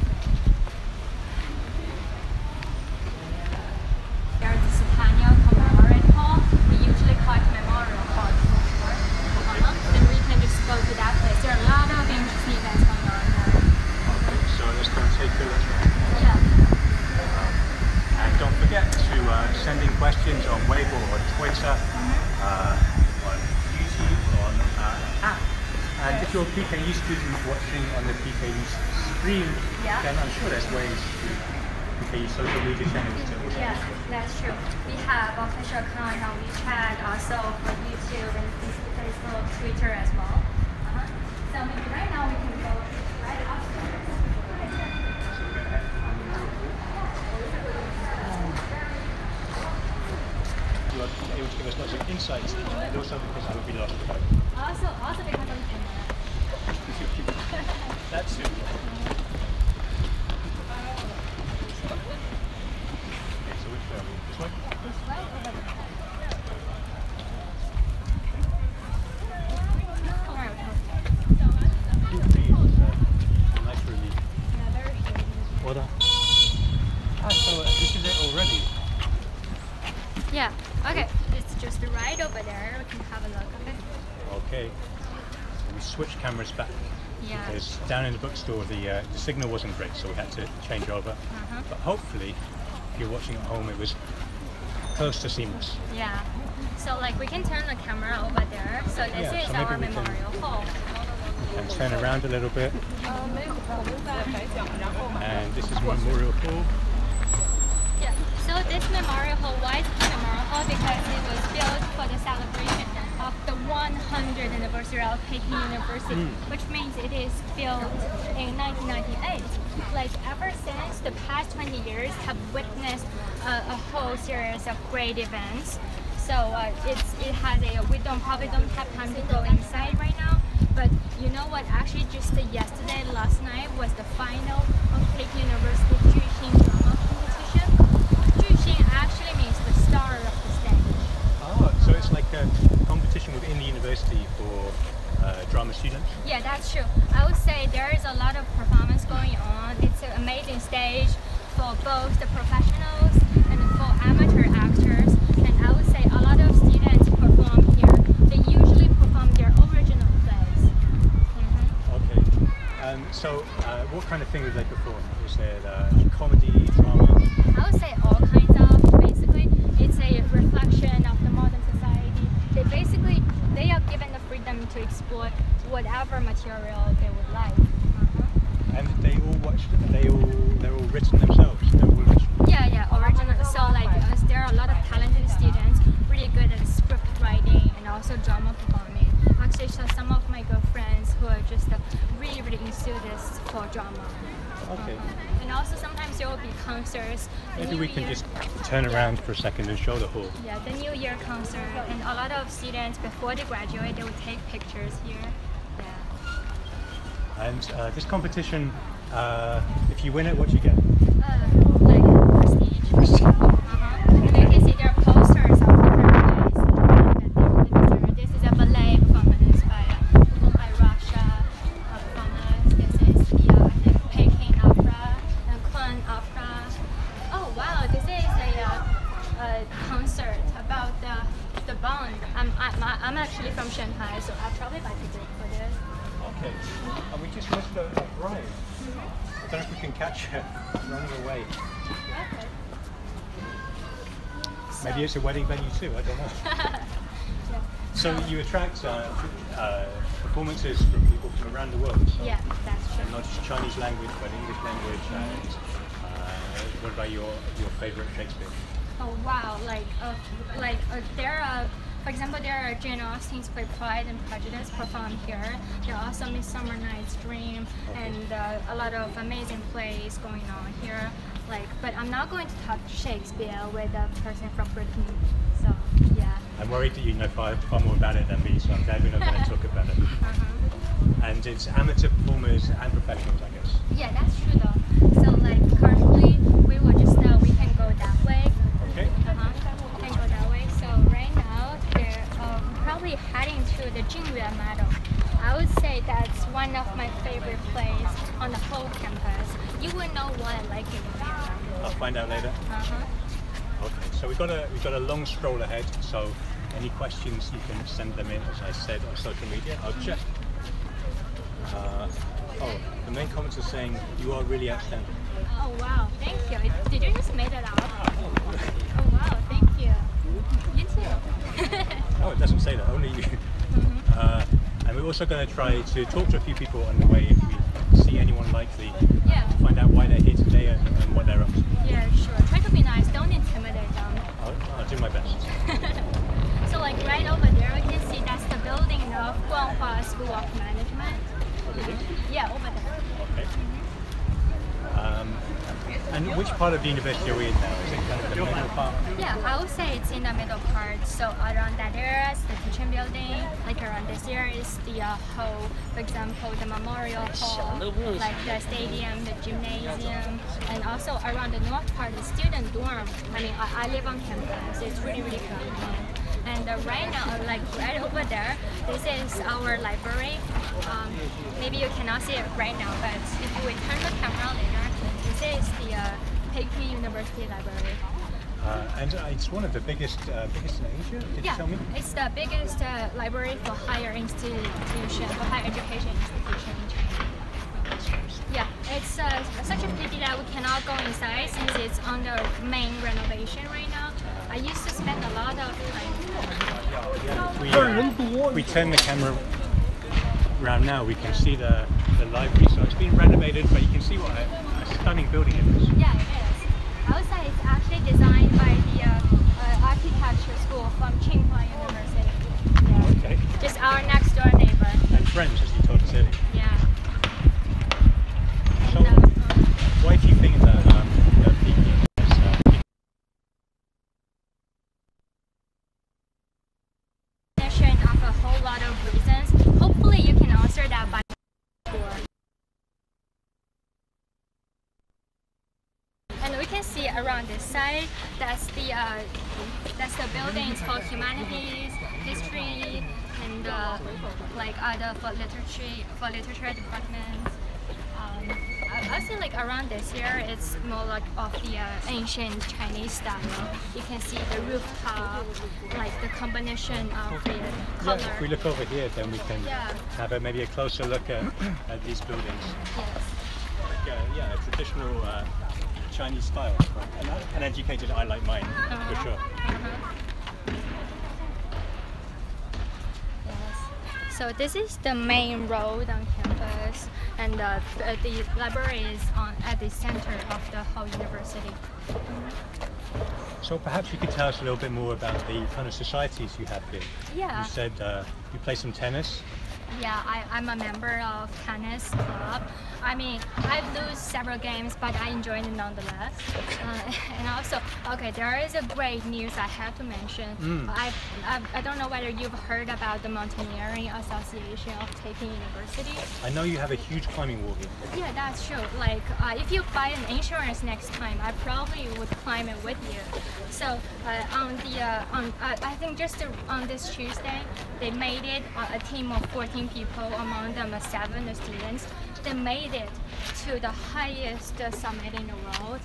There's the Centennial Commemorative Hall. We usually call it Memorial Hall. Then we can just go to that place. There are a lot of interesting events going on there. Okay, so let's go and take a look. Yeah. And don't forget to send in questions on Weibo or Twitter, on YouTube, on app. And if you're a PKU student watching on the PKU stream, then I'm sure there's ways to PKU social media channels to also. Yes, that's true. We have official account on WeChat, also for YouTube and Facebook, Twitter as well. So maybe right now we can go right upstairs. You are able to give us lots of insights, and also because I would be lost without you. Also because of the camera. That's it. Okay, so which way are we? This way? This way over there. Nice relief. Yeah, very shady. What? So this is it already. Yeah, okay. It's just right over there. We can have a look, okay? Okay. So we switched cameras back. Yeah. Because down in the bookstore the signal wasn't great, so we had to change over. But hopefully, if you're watching at home, it was close to seamless. Yeah. So like we can turn the camera over there. So this is so our maybe we can- memorial hall. And turn around a little bit. And this is Memorial Hall. Yeah. So this memorial hall, why is it a memorial hall? Because it was built for the celebration of the 100th anniversary of Peking University, which means it is built in 1998. Like ever since, the past 20 years have witnessed a whole series of great events. So it has a, we probably don't have time to go inside right now, but you know what, actually just yesterday, last night was the final of Peking University Juxing drama competition. Juxing actually means the star of the stage. Oh, so it's like a competition within the university for drama students? Yeah, that's true. I would say there is a lot of performance going on. It's an amazing stage for both the professionals and for amateur actors. And I would say a lot of students perform here. They usually perform their original plays. Okay. So what kind of thing do they perform? Is it comedy, drama? I would say all kinds of, basically, it's a reflection of the modern society. They are given the freedom to explore whatever material they would like. And they're all written themselves? Yeah, original. So like there are a lot of talented students, really good at script writing and also drama performing. Actually, so some of my good friends who are just really enthusiasts for drama. Okay. And also sometimes there will be concerts. Maybe we can just turn around for a second and show the hall. Yeah, the New Year concert, and a lot of students before they graduate, they will take pictures here. Yeah. And this competition, if you win it, what do you get? Like prestige. You can see there are posters of different plays. This is a ballet performance by Russia performance. This is the I think Peking opera and Köln opera. Oh wow, this is a concert about the bond. I'm actually from Shanghai, so I'll probably buy tickets for this. Okay. And we just missed a bride. I don't know if we can catch her running away. Okay. Maybe it's a wedding venue too, I don't know. Yeah. So you attract performances from people from around the world. So Yeah, that's true. not just Chinese language, but English language. And what about your favorite Shakespeare? Oh wow, there are, for example, there are Jane Austen's play Pride and Prejudice performed here. There are also Midsummer Night's Dream and a lot of amazing plays going on here. But I'm not going to touch Shakespeare with a person from Britain. So yeah. I'm worried that you know far more about it than me, so I'm glad we're not going to talk about it. And it's amateur performers and professionals, I guess. Yeah, that's true though. So currently we will just we can go that way. Okay. the medal. I would say that's one of my favorite places on the whole campus. You will know why I like it when you're there. I'll find out later. Okay, so we've got a long stroll ahead. So any questions you can send them in, as I said, on social media. I'll check. The main comments are saying you are really outstanding. Oh wow, thank you. Did you just make it up? Oh wow, thank you. You too. Oh, it doesn't say that, only you. And we're also going to try to talk to a few people on the way if we see anyone likely to find out why they're here today and what they're up to. Yeah, sure. Try to be nice, don't intimidate them. I'll do my best. So like right over there, you can see that's the building of Guanghua School of Management. Over here? Yeah, over there. Okay. And which part of the university are we in now? Is it kind of the middle part? Yeah, I would say it's in the middle part. So around that area is the teaching building. Like around this area is the hall, for example, the memorial hall, like the stadium, the gymnasium, and also around the north part is student dorm. I mean, I live on campus. It's really, really convenient. And right now, like right over there, this is our library. Maybe you cannot see it right now, but if we turn the camera later, this is the Peking University Library. And it's one of the biggest in Asia, did you tell me? It's the biggest library for higher institution, for higher education institution in China. Yeah, it's such a pity that we cannot go inside since it's under main renovation right now. I used to spend a lot of time. We turn the camera around now, we can see the library. So it's been renovated, but you can see what a stunning building it is. Yeah, it is. Outside it's actually designed by the architecture school from Tsinghua University. Yeah. Okay. Just our next door neighbor. And friends, as you told us earlier. Yeah. So, why do you think that Peking is of a whole lot of reasons. Hopefully you can answer that by and we can see around this side that's the buildings for humanities, history, and like other for literature departments. I say like around this here, it's more like of the ancient Chinese style. You can see the rooftop, like the combination of the color. Yeah, if we look over here, then we can have maybe a closer look at these buildings. Yes. Like, a traditional Chinese style. And an educated eye like mine, for sure. So this is the main road on campus, and the library is at the center of the whole university. So perhaps you could tell us a little bit more about the kind of societies you have here. Yeah. You said you play some tennis. Yeah, I'm a member of tennis club. I mean, I lose several games, but I enjoy it nonetheless. And also, okay, there is a great news I have to mention. I don't know whether you've heard about the Mountaineering Association of Peking University. I know you have a huge climbing wall here. Yeah, that's true. Like, if you buy an insurance next time, I probably would climb it with you. So, I think just on this Tuesday, they made it a team of 14 people, among them 7 students. They made it to the highest summit in the world,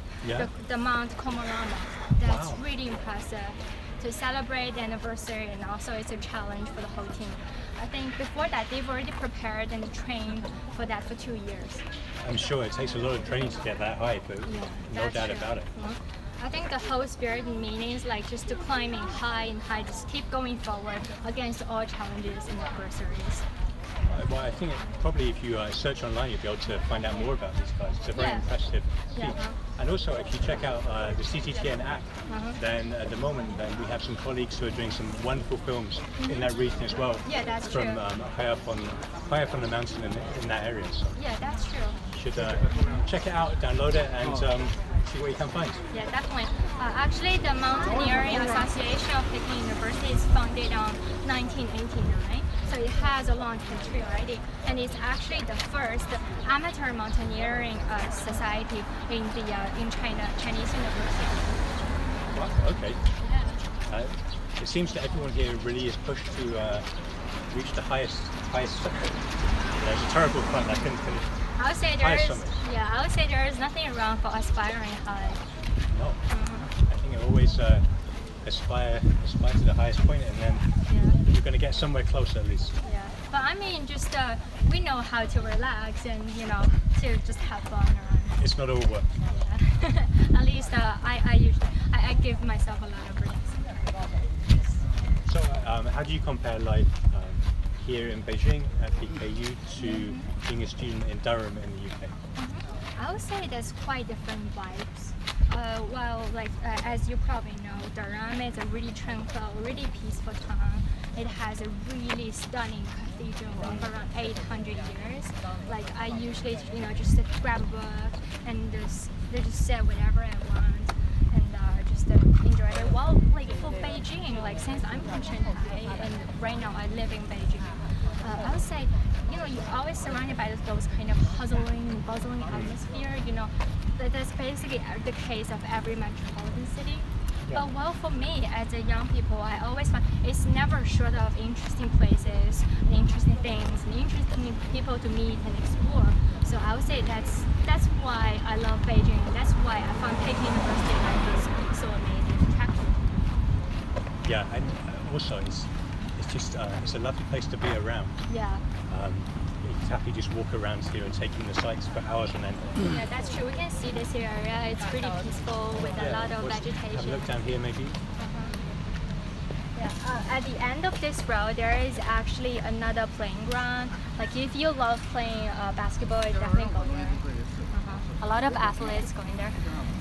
the Mount Komorama. That's really impressive. To celebrate the anniversary, and also it's a challenge for the whole team. I think before that, they've already prepared and trained for that for 2 years. I'm sure it takes a lot of training to get that high, but no doubt about it. I think the whole spirit and meaning is like just to climbing high and high, just keep going forward against all challenges and adversaries. Well, I think probably if you search online, you'll be able to find out more about these guys. It's a very impressive feat. And also, if you check out the CGTN app, then at the moment, we have some colleagues who are doing some wonderful films in that region as well. Yeah, that's from, true. High up on the mountain in that area. So yeah, that's true. You should check it out, download it, and see what you can find. Yeah, definitely. Actually, the Mountaineering Association of Peking University is founded in 1989. So it has a long history already, and it's actually the first amateur mountaineering society in China, Chinese university. Wow, okay. Yeah. It seems that everyone here really is pushed to reach the highest summit. There's a terrible pun. I couldn't finish. I would say I would say there is nothing wrong for aspiring high. No. I think I always aspire to the highest point, and then you're going to get somewhere close at least. Yeah, but I mean, just we know how to relax and to just have fun around. It's not all work. Yeah. At least I give myself a lot of breaks. So how do you compare life here in Beijing at PKU to being a student in Durham in the UK? I would say there's quite different vibes. Well, as you probably know, Durham is a really tranquil, really peaceful town. It has a really stunning cathedral of around 800 years. Like I usually, just grab a book and just sit whenever I want and just enjoy it. Well, for Beijing, since I'm from Shanghai and right now I live in Beijing, I would say, you're always surrounded by those kind of hustling, buzzing atmosphere. That's basically the case of every metropolitan city. Yeah. But well, for me, as a young people, I always find it's never short of interesting places, and interesting things, and interesting people to meet and explore. So I would say that's why I love Beijing. That's why I find Peking University so amazing, attractive. Yeah, and also it's just it's a lovely place to be around. Yeah. You can happily just walk around here and take in the sights for hours on end. Yeah, that's true. We can see this area. It's pretty peaceful with a lot of vegetation. Have a look down here, maybe. Yeah. At the end of this road, there is actually another playing ground. If you love playing basketball, definitely go there. A lot of athletes going there.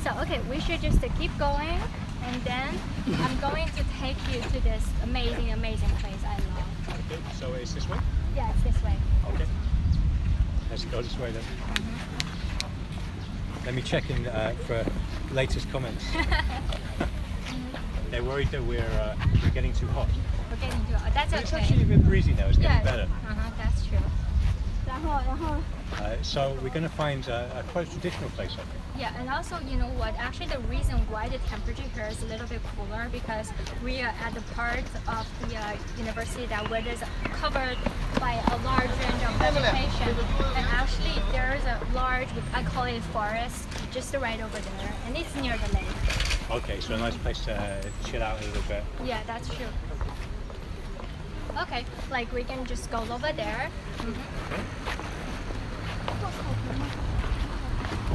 So okay, we should just keep going, and then I'm going to take you to this amazing place I love. Okay, so it's this way? Yeah, it's this way. Okay. Let's go this way then. Let me check in for latest comments. They're worried that we're getting too hot. We're getting too hot. That's okay. It's actually a bit breezy now. It's getting better. That's true. So we're going to find a quite traditional place, I think. Yeah, and also, you know what? Actually, the reason why the temperature here is a little bit cooler because we are at the part of the university where it's covered by a large range of vegetation. And actually, there is a large, I call it forest, just right over there, and it's near the lake. Okay, so a nice place to chill out a little bit. Yeah, that's true. Okay, we can just go over there.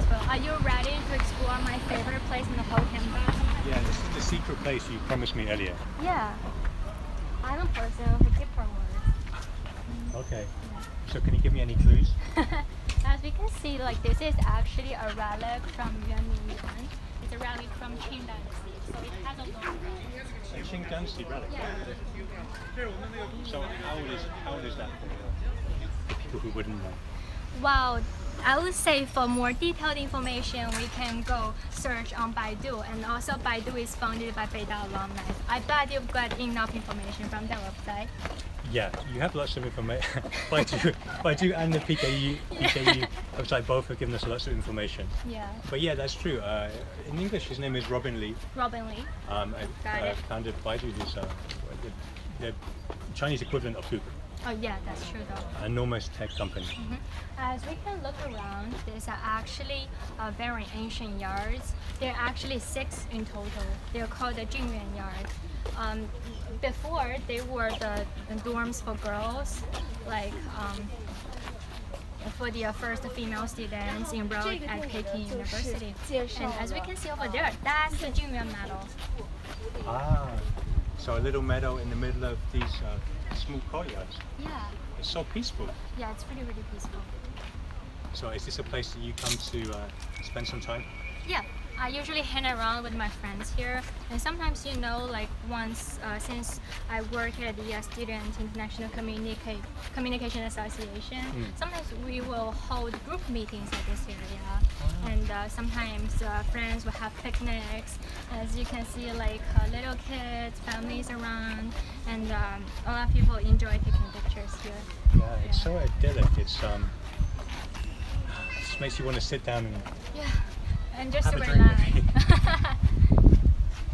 So are you ready to explore my favorite place in the whole campus? Yeah, this is the secret place you promised me earlier. Yeah. I'm a person who keeps her words. Okay. So can you give me any clues? As we can see, this is actually a relic from Yuan. It's a relic from Qing Dynasty, so it has a long relic. A Qing Dynasty relic? Yeah. So how old is that for people who wouldn't know? Well, I would say for more detailed information, we can go search on Baidu, and also Baidu is founded by Beida alumni. I bet you've got enough information from their website. Yeah, you have lots of information. Baidu and the PKU website both have given us lots of information. Yeah. But yeah, that's true. In English, his name is Robin Li. Robin Li. Founded Baidu, who's the Chinese equivalent of Google. Oh yeah, that's true though. Enormous tech company. As we can look around, these are actually very ancient yards. There are actually 6 in total. They're called the Jingyuan Yard. Before, they were the dorms for girls, for the first female students enrolled at Peking University. And as we can see over there, that's the Jingyuan Meadow. Ah, so a little meadow in the middle of these small courtyards. Yeah. It's so peaceful. Yeah, it's really peaceful. So is this a place that you come to spend some time? Yeah, I usually hang around with my friends here, and sometimes, once since I work at the Student International Communication Association, sometimes we will hold group meetings at this area, and sometimes friends will have picnics. As you can see, little kids, families around, and a lot of people enjoy taking pictures here. Yeah, it's so idyllic. It just makes you want to sit down and just have to a drink relax.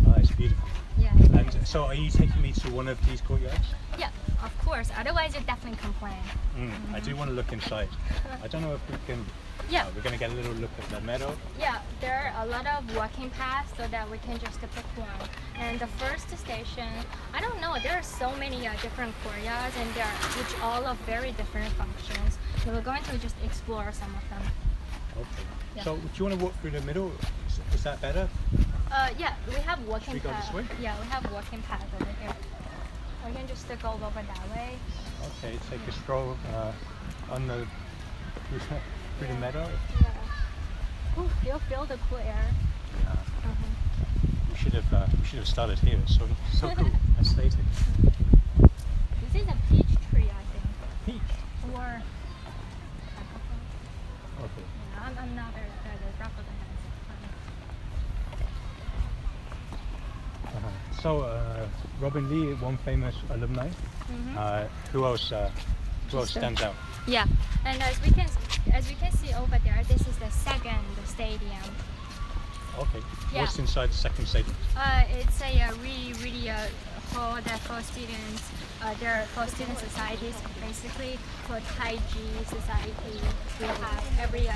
Oh, it's beautiful. Yeah. And so are you taking me to one of these courtyards? Yeah. Of course, otherwise you definitely complain. I do want to look inside. I don't know if we can. Yeah. We're going to get a little look at the meadow. Yeah, there are a lot of walking paths so that we can just pick one. And the first station, I don't know, there are so many different courtyards and they are each all of very different functions. So we're going to just explore some of them. Okay. Yeah. So do you want to walk through the middle? Is that better? Yeah, we have walking Should we go paths. this way? Yeah, we have walking paths over here. We can just go over that way. Okay, take a stroll on the through the meadow. Yeah. Ooh, you feel the cool air. Yeah. We should have started here. It's so cool. Aesthetic. This is a peach tree, I think. Peach. Or Okay. yeah, I'm not very good at ruffled hands. So Robin Lee, one famous alumni. Who else stands out? Yeah, and as we can see over there, this is the second stadium. Okay. Yeah. What's inside the second stadium? It's a really hall that for students. There are for student societies, basically for Tai Chi society. We have every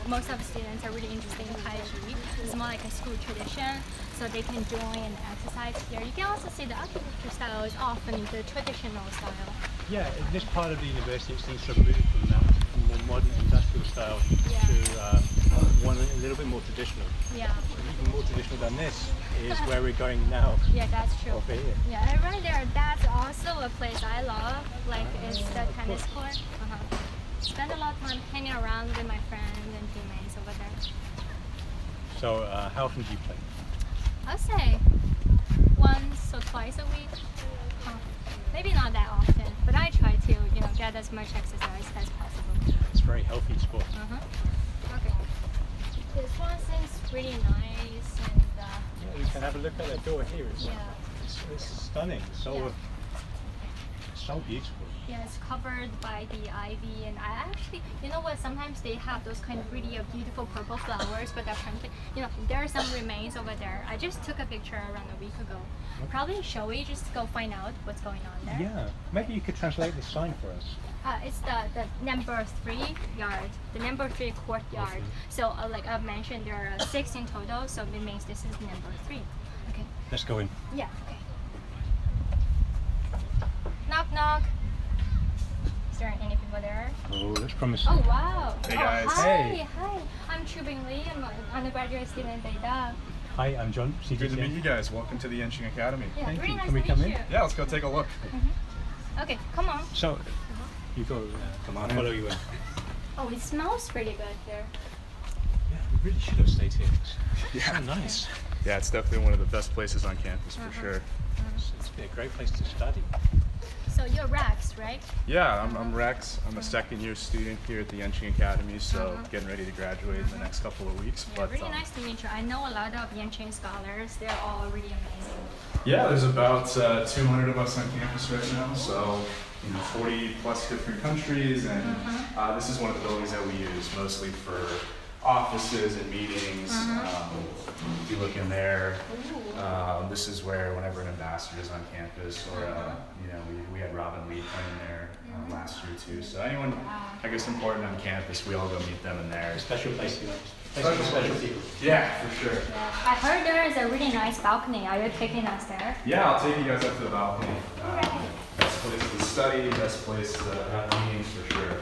most of the students are really interested in Tai Chi. It's more like a school tradition, so they can join and exercise here. You can also see the architecture style is often the traditional style. Yeah, in this part of the university, it seems to have moved from that more modern industrial style to one a little bit more traditional. Yeah. Even more traditional than this is where we're going now. Yeah, that's true. Over here. Yeah, and right there, that's also a place I love. Like, it's the tennis court. Spend a lot of time hanging around with my friends and teammates over there. So, how often do you play? I'll say once or twice a week. Maybe not that often, but I try to, get as much exercise as possible. It's a very healthy sport. Okay. This one seems really nice and. Yeah, you can have a look at the door here. It's stunning. So beautiful. Yeah, it's covered by the ivy, and I actually, you know what? Sometimes they have those kind of really beautiful purple flowers, but they're there are some remains over there. I just took a picture around a week ago. Probably shall we just go find out what's going on there? Yeah, maybe you could translate this sign for us. It's the number 3 yard, the number 3 courtyard. Okay. So like I've mentioned, there are 6 in total, so it means this is number 3. Okay. Let's go in. Yeah. Okay. Knock knock. Is there any people there? Oh, that's promising. Oh wow. Hey guys. Hi. Hey. Hi. I'm Chu Bing Lee. I'm an undergraduate student at Beida. Hi, I'm John. Good to meet you guys. Welcome to the Yenching Academy. Yeah, Thank really you. nice Can we to come meet in? you. Yeah, let's go take a look. Okay, come on. So, you go. Come on, follow you in. Oh, it smells pretty good here. Yeah, we really should have stayed here. Yeah, So nice. Yeah, it's definitely one of the best places on campus for sure. It's be a great place to study. So you're Rex, right? Yeah, I'm Rex. I'm a second-year student here at the Yenching Academy, so getting ready to graduate in the next couple of weeks. Yeah, really nice to meet you. I know a lot of Yenching scholars. They're all really amazing. Yeah, there's about 200 of us on campus right now, so 40 plus different countries, and this is one of the buildings that we use mostly for offices and meetings. If you look in there, this is where whenever an ambassador is on campus, or we had Robin Lee playing there last year too. So anyone, I guess, important on campus, we all go meet them in there. Special place, Special people. Yeah, for sure. Yeah. I heard there is a really nice balcony. Are you taking us there? Yeah, I'll take you guys up to the balcony. Best place to study, best place to have meetings for sure.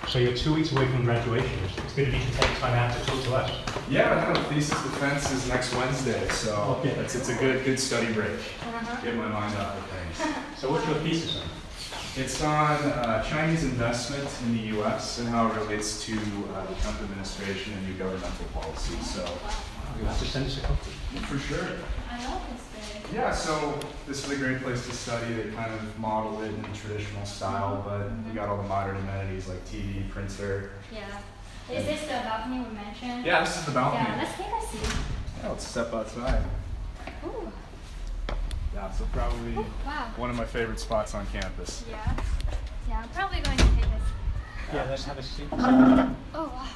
So you're 2 weeks away from graduation. It's good of you to take time out to talk to us. Yeah, no, thesis defense is next Wednesday, so Okay. it's a good study break. Get my mind off of things. So what's your thesis on? It's on Chinese investment in the U.S. and how it relates to the Trump administration and new governmental policy. So You'll have to send us a copy. for sure. I love this place. Yeah, so this is a great place to study. They kind of model it in the traditional style, but we got all the modern amenities like TV, printer. Yeah. Is this the balcony we mentioned? Yeah, this is the balcony. Yeah, let's take a seat. Yeah, let's step outside. Ooh. Yeah, so probably Wow. one of my favorite spots on campus. Yeah. Yeah, I'm probably going to take this. Yeah, let's have a seat. Oh wow.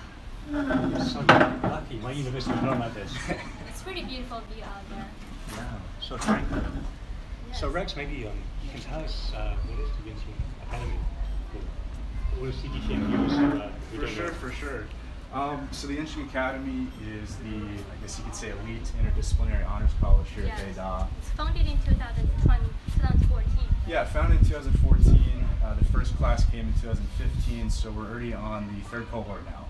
You're so lucky. My university is not like this. It's pretty beautiful view out there. Yeah, so tranquil. Yes. So Rex, maybe you can tell us what is the Yanqing Academy? What is CGTN use? For sure. So the Yanqing Academy is the, I guess you could say, elite interdisciplinary honors college here at Beida. It's founded in 2014. Yeah, founded in 2014. The first class came in 2015, so we're already on the third cohort now.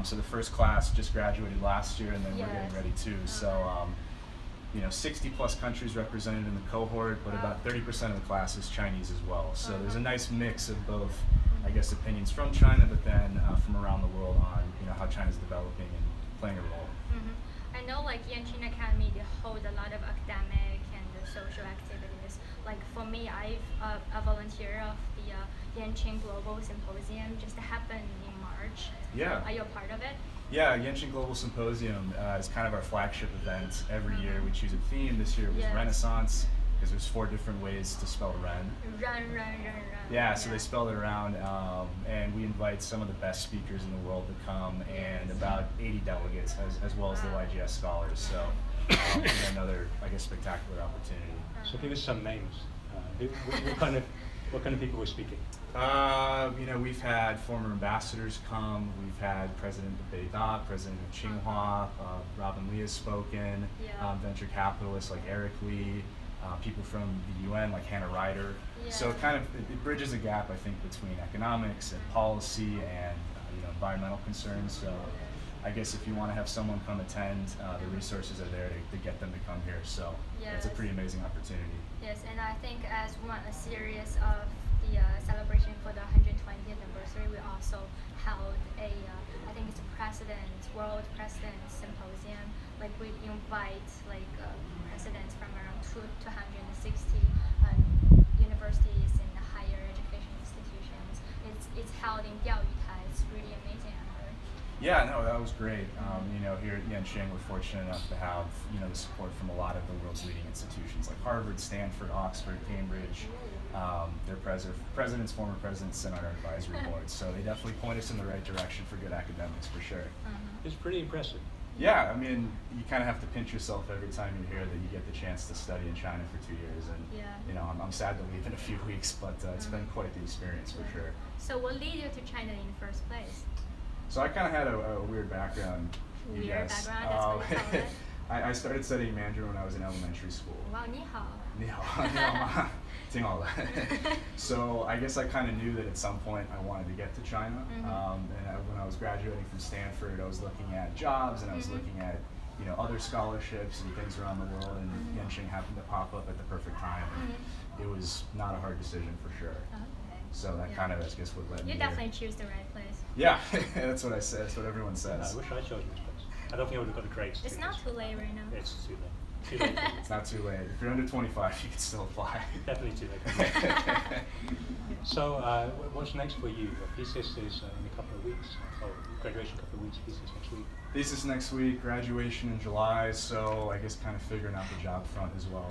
So the first class just graduated last year, and then we're getting ready too. So, 60 plus countries represented in the cohort, but about 30% of the class is Chinese as well. So there's a nice mix of both, I guess, opinions from China, but then from around the world on how China's developing and playing a role. I know, like Yanqing Academy, they hold a lot of academic and social activities. Like for me, I've a volunteer of the Yanqing Global Symposium just happened in March. Yeah. Are you a part of it? Yeah, Yanqing Global Symposium is kind of our flagship event. Every year we choose a theme. This year it was Renaissance, because there's 4 different ways to spell Ren. Ren. Yeah, so they spelled it around, and we invite some of the best speakers in the world to come, and about 80 delegates, as well as the YGS scholars. So another, I guess, spectacular opportunity. So give us some names. What kind of people were speaking? We've had former ambassadors come. We've had President of Beida, President of Tsinghua, Robin Lee has spoken, venture capitalists like Eric Lee, people from the UN like Hannah Ryder. So it bridges a gap, I think, between economics and policy and environmental concerns. So I guess if you want to have someone come attend, the resources are there to get them to come here. So it's a pretty amazing opportunity. Yes, and I think as a series of the celebration for the 120th anniversary, we also held I think it's a World President Symposium. Like we invite presidents from around 260 universities and higher education institutions. It's held in Diaoyutai. It's really amazing. Yeah, no, that was great. Here at Yanqing, we're fortunate enough to have the support from a lot of the world's leading institutions like Harvard, Stanford, Oxford, Cambridge. Their presidents, former presidents, sit on our advisory boards, so they definitely point us in the right direction for good academics, for sure. It's pretty impressive. Yeah, I mean, you kind of have to pinch yourself every time you hear that you get the chance to study in China for 2 years, and I'm sad to leave in a few weeks, but it's been quite the experience for sure. So what led you to China in the first place? So I kind of had a weird background. That's what you call it. I started studying Mandarin when I was in elementary school. Wow, 你好. 你好, 挺好的. So I guess I kind of knew that at some point I wanted to get to China. When I was graduating from Stanford, I was looking at jobs and I was looking at other scholarships and things around the world, and Yanqing happened to pop up at the perfect time. It was not a hard decision for sure. So that kind of, I guess, what led me You definitely choose the right place. Yeah, that's what I said. That's what everyone says. I wish I chose this place. I don't think I would have got a grade. It's not too late right now. It's too late. Too late. It's not too late. If you're under 25, you can still apply. Definitely too late. So, what's next for you? Your thesis is in a couple of weeks. Oh, graduation a couple of weeks. Thesis next week. Thesis next week. Graduation in July. So I guess kind of figuring out the job front as well.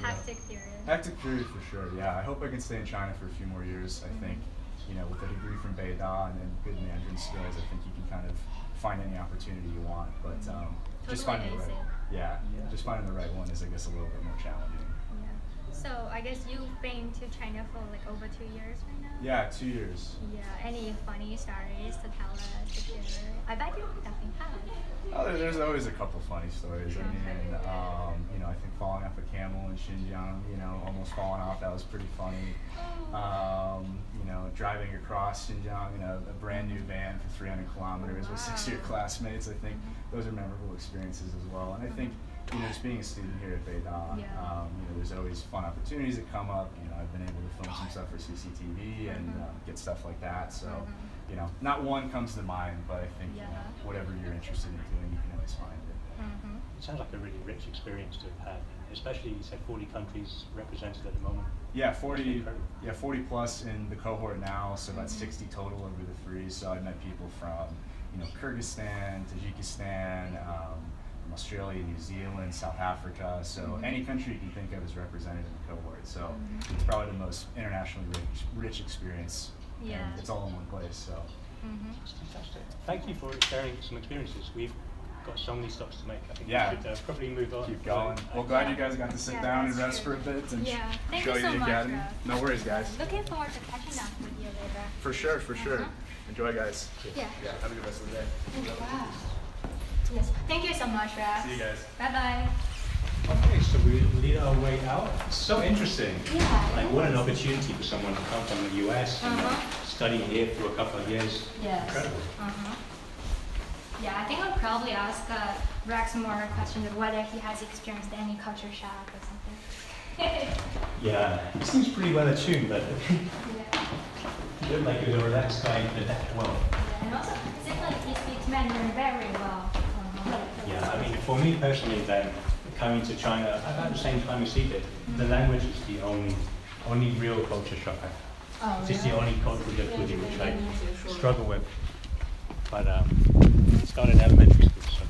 Hectic period. Hectic period for sure. Yeah, I hope I can stay in China for a few more years. I think, with a degree from Beida and good Mandarin skills, I think you can kind of find any opportunity you want. But just finding the right one. Just finding the right one is, I guess, a little bit more challenging. So I guess you've been to China for like over 2 years right now? Yeah, 2 years. Yeah, any funny stories to tell us to share? I bet you definitely have. Oh, there's always a couple funny stories. I mean, I think falling off a camel in Xinjiang, almost falling off, that was pretty funny. Driving across Xinjiang in a brand new van for 300 kilometers with 6-year classmates, I think those are memorable experiences as well. And I think, just being a student here at Beida, there's always fun opportunities that come up. I've been able to film some stuff for CCTV and get stuff like that. So, not one comes to mind, but I think whatever you're interested in doing, you can always find it. It sounds like a really rich experience to have had, especially you said 40 countries represented at the moment. Yeah, 40 plus in the cohort now, so about 60 total over the 3. So I met people from, Kyrgyzstan, Tajikistan, Australia, New Zealand, South Africa. So any country you can think of is represented in the cohort. So it's probably the most internationally rich experience. Yeah. And it's all in one place. So. That's fantastic. Thank you for sharing some experiences. We've got so many stops to make. I think Yeah. we should probably move on. Keep going. Well, glad you guys got to sit down and rest for a bit and show you the academy. No worries, guys. Looking forward to catching up with you later. For sure, for sure. Enjoy, guys. Yeah. Have a good rest of the day. Wow. Yes. Thank you so much, Rex. See you guys. Bye-bye. Okay, so we lead our way out. It's so interesting. Yeah. Like, what an opportunity for someone to come from the US and study here for a couple of years. Yes. Incredible. Yeah, I think I'll probably ask Rex more questions of whether he has experienced any culture shock or something. Yeah, he seems pretty well attuned, but he looked like he was a relaxed guy and adapt well. Yeah, and also, it seems like he speaks Mandarin very well. Yeah, I mean, for me personally, then coming to China about the same time as he did, the language is the only real culture shock. It's the only cultural difficulty which I struggle with. But started elementary school, so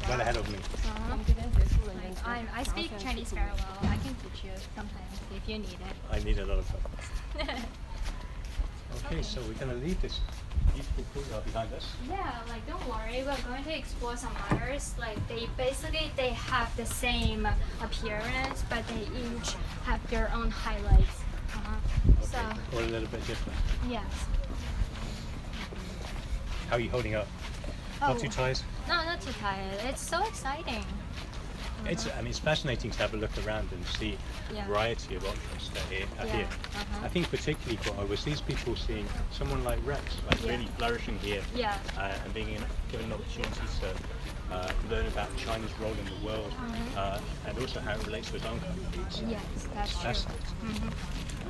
well ahead of me. I speak Chinese very well. I can teach you sometimes if you need it. I need a lot of help. Okay, so we're going to leave this beautiful courtyard behind us. Yeah, like don't worry, we're going to explore some others. Like they have the same appearance, but they each have their own highlights. Okay. So Or a little bit different. yes. How are you holding up? Not too tired? No, not too tired. It's so exciting. It's fascinating to have a look around and see the variety of options that are here. I think particularly for overseas people, seeing someone like Rex, like really flourishing here, and being given an opportunity to learn about China's role in the world, and also how it relates to his own country. Yes, that's true.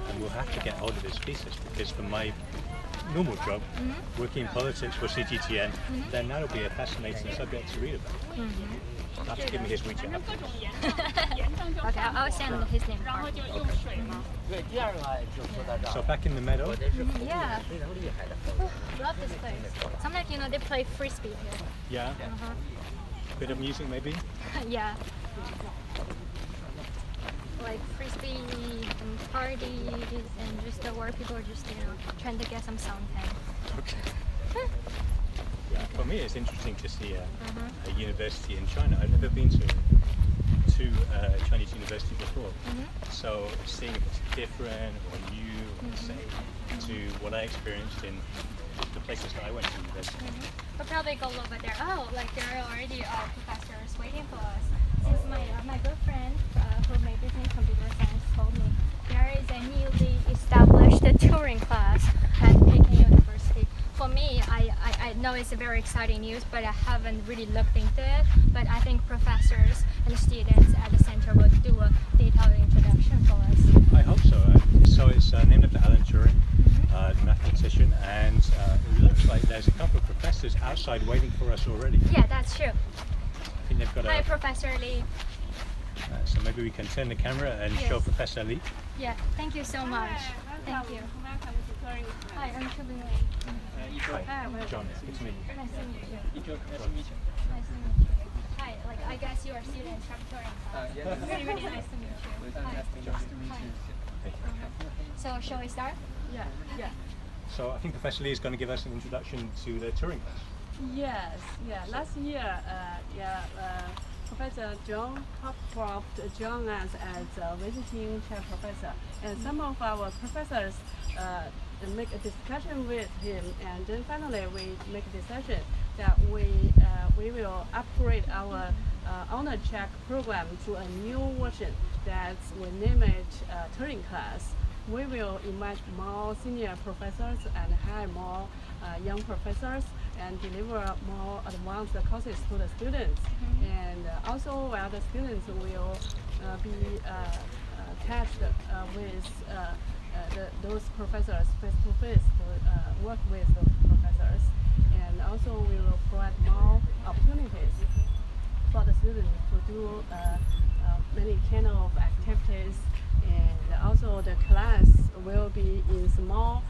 And we'll have to get hold of his thesis, because for my normal job, working in politics for CGTN, then that'll be a fascinating subject to read about. You'll have to give me his WeChat. Okay, I'll send his name. So back in the meadow. Yeah. Love this place. Sometimes, they play frisbee here. Yeah. Bit of music maybe? Yeah. Like frisbee and parties and just where people are just, trying to get some suntan. Okay. Yeah, for me it's interesting to see a university in China. I've never been to Chinese university before, so seeing if it's different or new or the same to what I experienced in the places that I went to university. We'll probably go over there. Oh, like there are already professors waiting for us. Since my good friend who made business computer science told me there is a newly established touring class at Peking University. For me, I know it's a very exciting news, but I haven't really looked into it. But I think professors and students at the center will do a detailed introduction for us. I hope so. So it's named after Alan Turing, the mathematician, and it looks like there's a couple of professors outside waiting for us already. Yeah, that's true. I think they've got Hi, Professor Lee. So maybe we can turn the camera and show Professor Lee. Yeah, thank you so much. Thank you. Hi, I'm Kevin Lee. Hi, John. It's me. Nice to meet you. Nice to meet you. Hi, I guess you are students from touring class. Really, really nice to meet you. Hi. So, shall we start? Yeah. So I think Professor Lee is going to give us an introduction to the Turing class. Yes. Last year, Professor John Hopcroft joined us as a visiting chair professor, and some of our professors make a discussion with him, and then finally we make a decision that we will upgrade our honor check program to a new version that we name it Turing class. We will invite more senior professors and hire more young professors and deliver more advanced courses to the students. And also, while the students will be tasked with those professors face-to-face to work with the professors. And also, we will provide more opportunities for the students to do many kind of activities. And also the class will be in small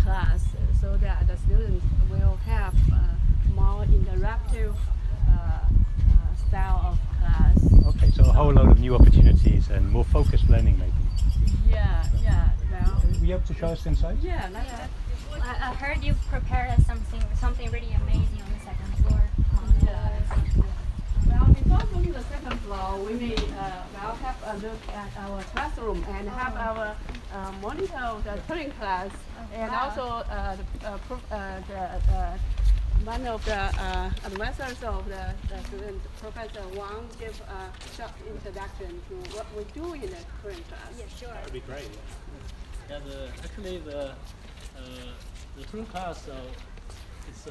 class so that the students will have more interactive style of class. Okay, so a whole load of new opportunities and more focused learning maybe. Yeah. Well, were you able to show us inside? Yeah, like that. I heard you prepared something really amazing on the second floor. our classroom and have our monitor of the Turing class, and also one of the advisors of the student, Professor Wang, give a short introduction to what we do in the Turing class. Yeah, sure. That would be great. Yeah, actually the Turing class is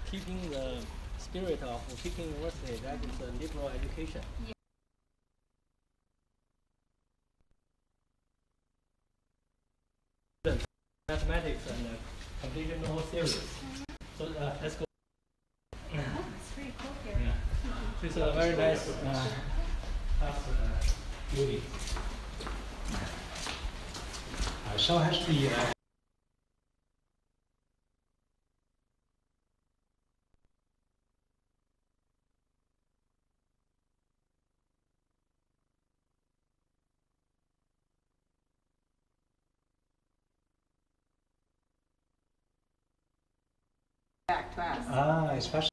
keeping the spirit of Peking University, that is liberal education. Yeah. Mathematics and computational theories. So let's go. It's pretty cool here. Yeah. It's a very nice class building. So has the Back to us. especially.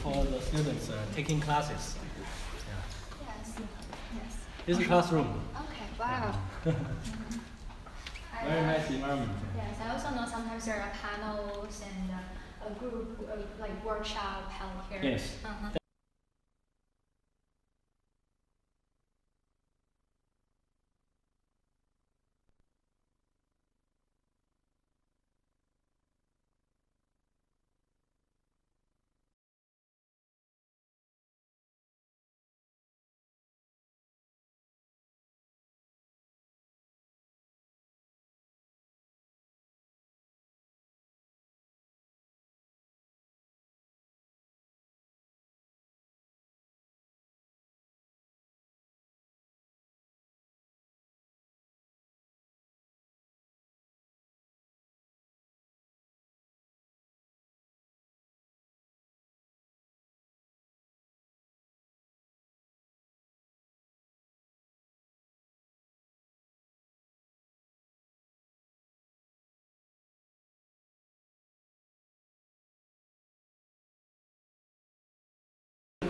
For the students taking classes. Yes. Yes. This is classroom. Okay. Wow. Very nice environment. Yes, I also know sometimes there are panels and a group like workshop held here. Yes.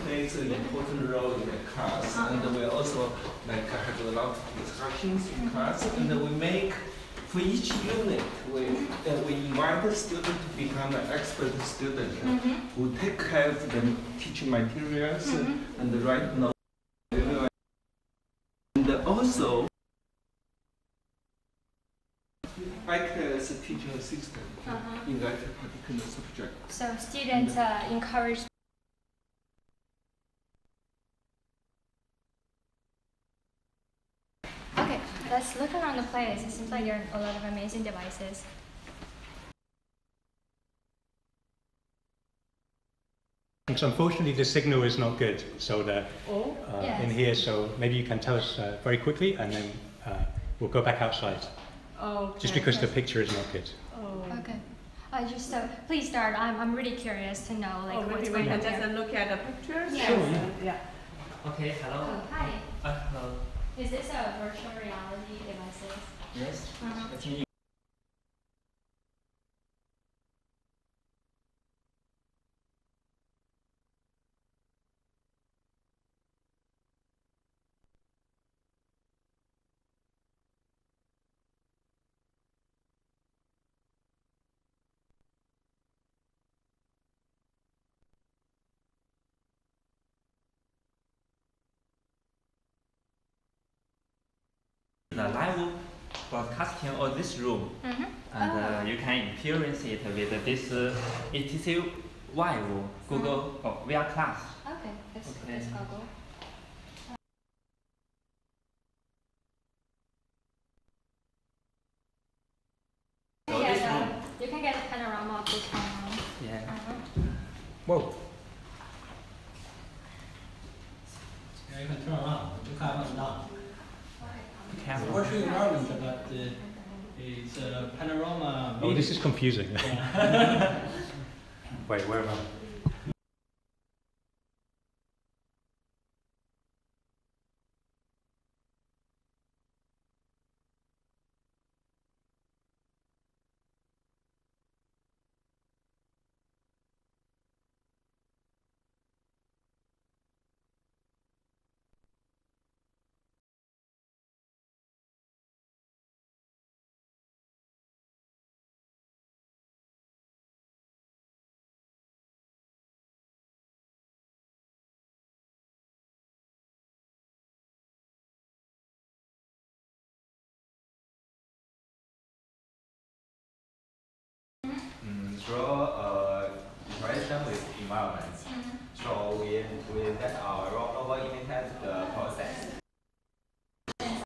Plays an important role in the class, and we also have a lot of discussions in class, and we make for each unit we invite the student to become an expert student who take care of the teaching materials and write notes, and also act as a teaching assistant in that particular subject. So students encourage. Okay, let's look around the place. It seems like there are a lot of amazing devices. So unfortunately the signal is not good, so in here, so maybe you can tell us very quickly and then we'll go back outside. Okay. Just because the picture is not good. Oh. Okay. Please start. I'm really curious to know what's going on Maybe we can here. just look at the pictures. Yes. Sure, Yeah. Okay, hello. Oh, hi. Hello. Is this a virtual reality devices? Yes. That's me. The live broadcasting of this room, and you can experience it with this ETC Vive Google VR class. Okay, let's Google. You can get a panorama of this one. Yeah. Whoa. Yeah, you can turn around. You can up and down. Camera. We'll show you environment, but it's a panorama. Oh, this is confusing. Yeah. Wait, where am I? Draw interaction with environments. So we let our rover imitate the process. And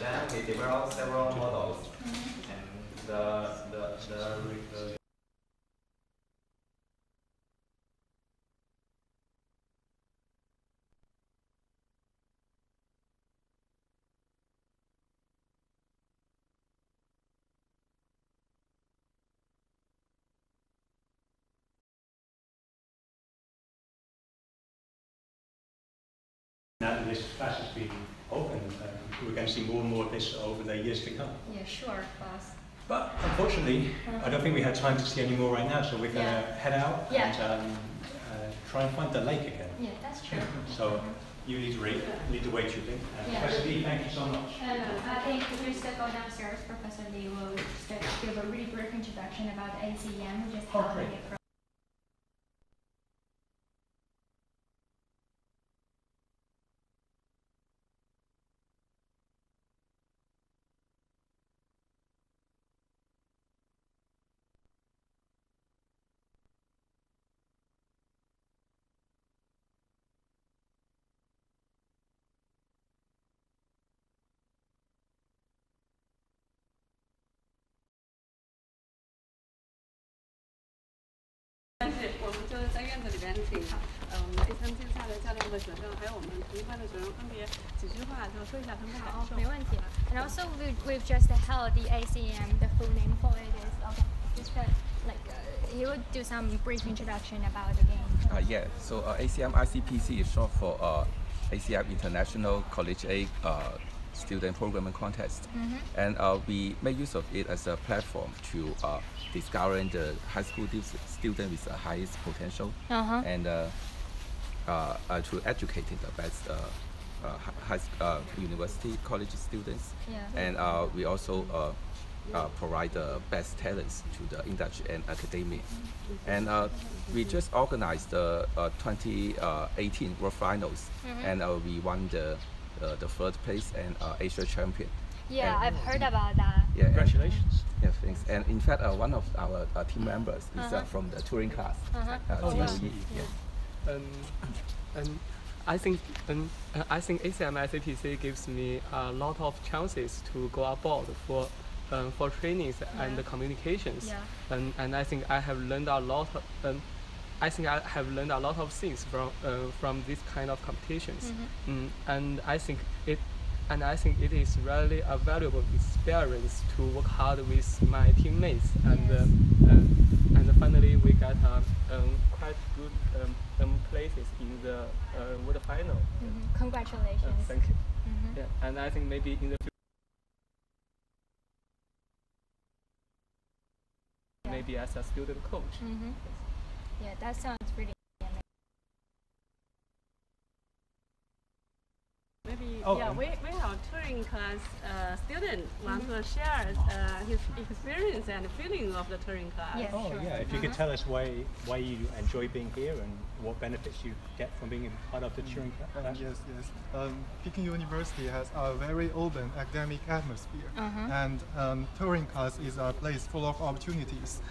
then we develop several models. And the Now that this class has been open, we're going to see more and more of this over the years to come. Yeah, sure, boss. But unfortunately, I don't think we have time to see any more right now, so we're going to head out and try and find the lake again. Yeah, that's true. So you lead the way, Julie. Professor Lee, thank you so much. I think we just go downstairs. Professor Lee will just give a really brief introduction about ACM, just how they approach. And also we've just held the ACM. The full name for it is just he would do some brief introduction about the game. Yeah. So ACM ICPC is short for ACM International Collegiate Student Programming Contest, and we make use of it as a platform to discovering the high school student with the highest potential, and to educating the best university college students. And we also provide the best talents to the industry and academia. And we just organized the 2018 World Finals, and we won the third place and Asia champion. Yeah, and I've heard about that. Yeah, Congratulations. Yeah, thanks. And in fact, one of our team members is from the touring class. And I think ACM ICPC gives me a lot of chances to go abroad for trainings and communications. And I think I have learned a lot. I think I have learned a lot of things from this kind of competitions. And I think it is really a valuable experience to work hard with my teammates, and finally we got quite good places in the world final. Congratulations. Thank you. Yeah, and I think maybe in the future, maybe as a student coach. Yeah, that sounds pretty. Maybe we have touring class student want to share his experience and feeling of the touring class. Yes, sure. Yeah, if you could tell us why you enjoy being here and what benefits you get from being part of the touring class. Yes. Peking University has a very open academic atmosphere, and touring class is a place full of opportunities.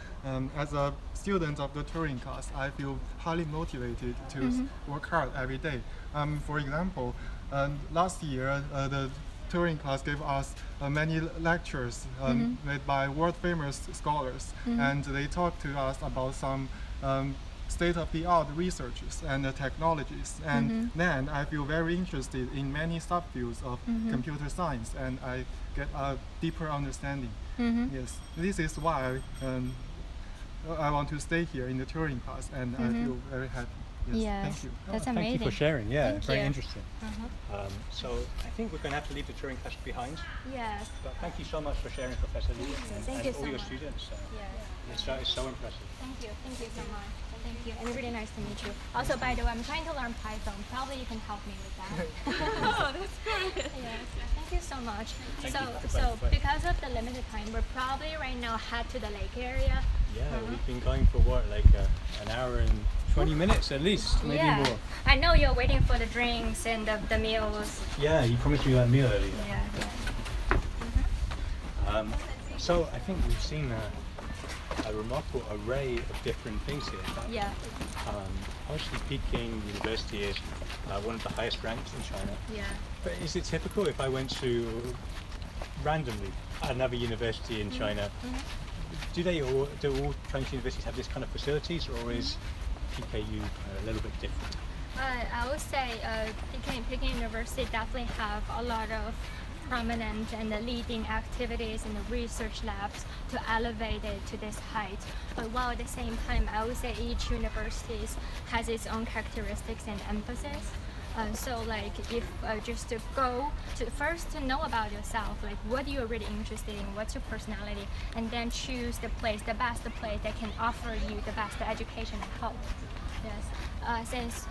As a student of the touring class, I feel highly motivated to work hard every day. For example, last year the touring class gave us many lectures made by world famous scholars, and they talked to us about some state-of-the-art researches and technologies. And then I feel very interested in many subfields of computer science, and I get a deeper understanding. Yes, this is why I want to stay here in the Turing class, and I feel very happy. Yes, thank you. That's amazing. Thank you for sharing. Yeah, thank very you. interesting. So I think we're going to have to leave the Turing class behind. Yes. But thank you so much for sharing, Professor Lee, and all your students. It's so impressive. Thank you so much. Thank you, and really nice to meet you. Also, by the way, I'm trying to learn Python. Probably you can help me with that. Oh, that's great. Yes, thank you so much. Thank So you. because of the limited time, we're probably right now head to the lake area. Yeah, we've been going for what, like an hour and 20 minutes at least, maybe more. I know you're waiting for the drinks and the meals. Yeah, you promised me that meal earlier. Yeah. So I think we've seen a remarkable array of different things here. Yeah. Obviously Peking University is one of the highest ranked in China. Yeah. But is it typical if I went to randomly another university in China, do all Chinese universities have this kind of facilities, or is PKU a little bit different? I would say Peking University definitely have a lot of prominent and leading activities in the research labs to elevate it to this height. But while at the same time, I would say each university has its own characteristics and emphasis. So like if just to go to first to know about yourself, like what you're really interested in, what's your personality, and then choose the best place that can offer you the best education and help. Yes. Since,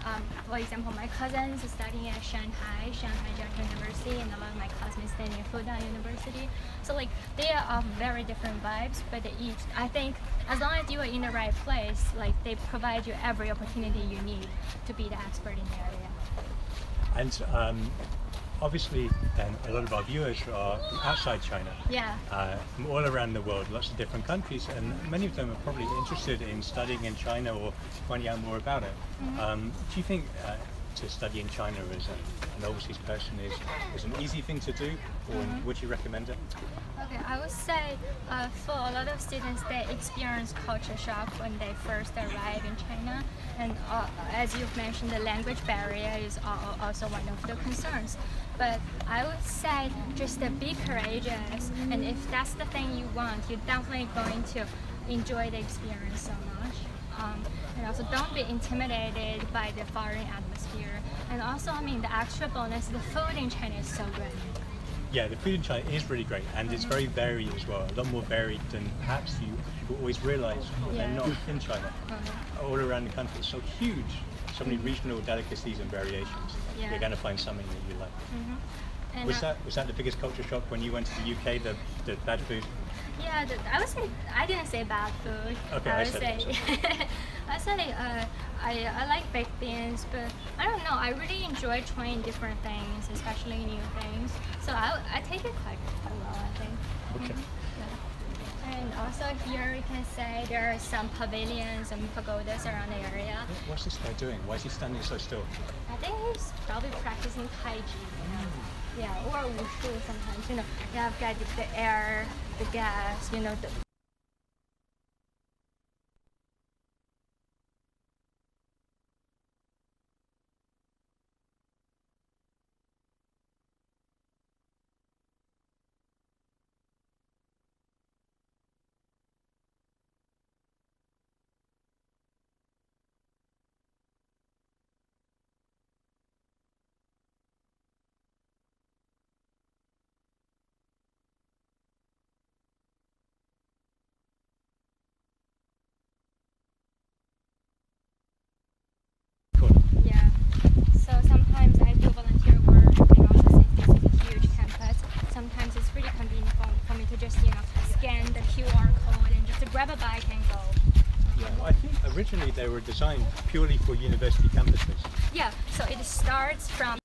for example, my cousins are studying at Shanghai University, and a lot of my classmates studying at Fudan University. So like they are very different vibes, but they each, I think, as long as you are in the right place, like they provide you every opportunity you need to be the expert in the area. And obviously, then a lot of our viewers are from outside China. Yeah. From all around the world, lots of different countries, and many of them are probably interested in studying in China or finding out more about it. Do you think to study in China as an overseas person is an easy thing to do, or would you recommend it? Okay, I would say for a lot of students, they experience culture shock when they first arrive in China, and as you've mentioned, the language barrier is also one of the concerns. But I would say just be courageous, and if that's the thing you want, you're definitely going to enjoy the experience so much. And also don't be intimidated by the foreign atmosphere. And also, I mean, the extra bonus, the food in China is so good. Yeah, the food in China is really great, and it's very varied as well, a lot more varied than perhaps you always realize when they're not in China. All around the country, it's so huge, so many regional delicacies and variations. You're going to find something that you like. Was that the biggest culture shock when you went to the UK, the bad food? Yeah, I would say, I didn't say bad food. Okay, I like baked beans, but I don't know, I really enjoy trying different things, especially new things. So I take it quite well, I think. Okay. And also here you can say there are some pavilions and pagodas around the area. What's this guy doing? Why is he standing so still? I think he's probably practicing Tai Chi. Yeah, or wushu sometimes, you know, you have got the air, the gas, you know, originally they were designed purely for university campuses. Yeah, so it starts from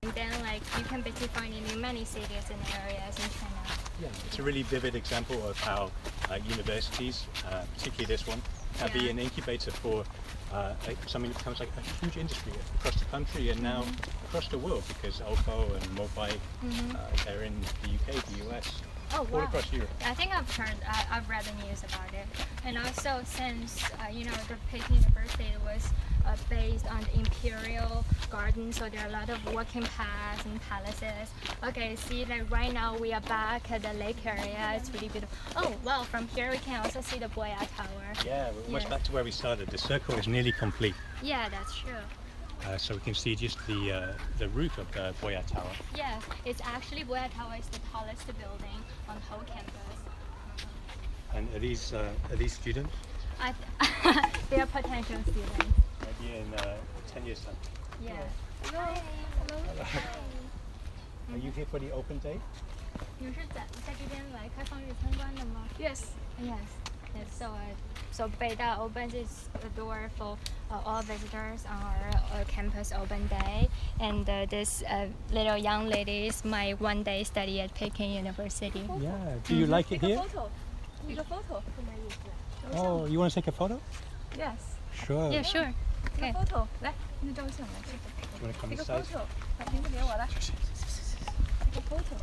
and then like you can basically find it in many cities and areas in China. Yeah, it's a really vivid example of how universities, particularly this one, can be an incubator for something that becomes like a huge industry across the country and now across the world, because Oppo and Mobile, they're in the UK, the US, Oh, all wow. across Europe. I think I've read the news about it. And also since, you know, the Peking University was based on the Imperial Garden, so there are a lot of walking paths and palaces. Okay, see that right now we are back at the lake area. It's really beautiful. Oh, well, from here we can also see the Boya Tower. Yeah, we're almost back to where we started. The circle is nearly complete. Yeah, that's true. So we can see just the roof of the Boya Tower. Yes, it's actually Boya Tower is the tallest building on the whole campus. And are these students? They are potential students. Maybe in 10 years time. Yeah. Hello. Hello. Are you here for the open day? 你是在这边来开放日参观的吗 Yes. Yes. So Beida opens its door for all visitors on our campus open day, and this little young lady is my one-day study at Peking University. Yeah. Do you like it here? Take a photo. Oh, you want to take a photo? Yes. Sure. Yeah, sure. Take a photo. 来，你照相来。Do you want to come Take a inside? photo. 把瓶子给我来。Take a photo.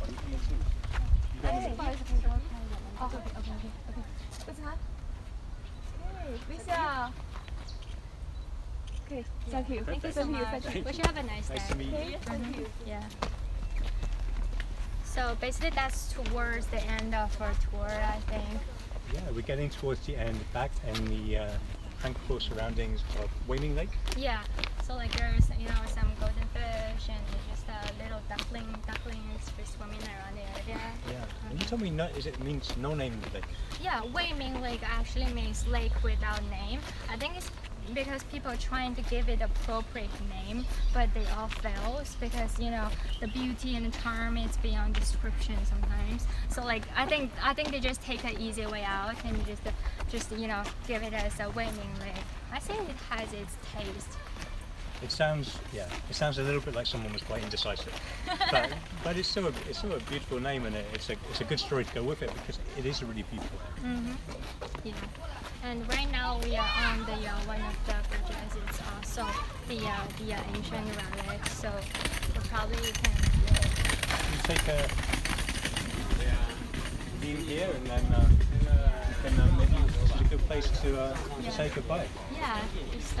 哎，不好意思，可以稍微看一点吗？作品 OK。不擦。微笑。Okay, thank you. Thank you so much. Wish you have a nice day. Nice to meet you. Thank you. Yeah. So basically that's towards the end of our tour, I think. Yeah, we're getting towards the end, back in the tranquil surroundings of Weiming Lake. Yeah. So like there's, you know, some golden fish and just little ducklings swimming around the area. Yeah. And you told me it means no name lake. Yeah, Weiming Lake actually means lake without name. I think it's because people are trying to give it appropriate name, but they all fails because, you know, the beauty and the charm is beyond description sometimes. So like I think they just take an easy way out and just you know, give it as a Weiming Lake. I think it has its taste. It sounds a little bit like someone was quite indecisive, but it's still a beautiful name, and it's a good story to go with it because it is a really beautiful name. Yeah, and right now we are on the one of the bridges. It's also the ancient relic, so probably you can. You take a view here, and then maybe this is a good place to say goodbye. Yeah, just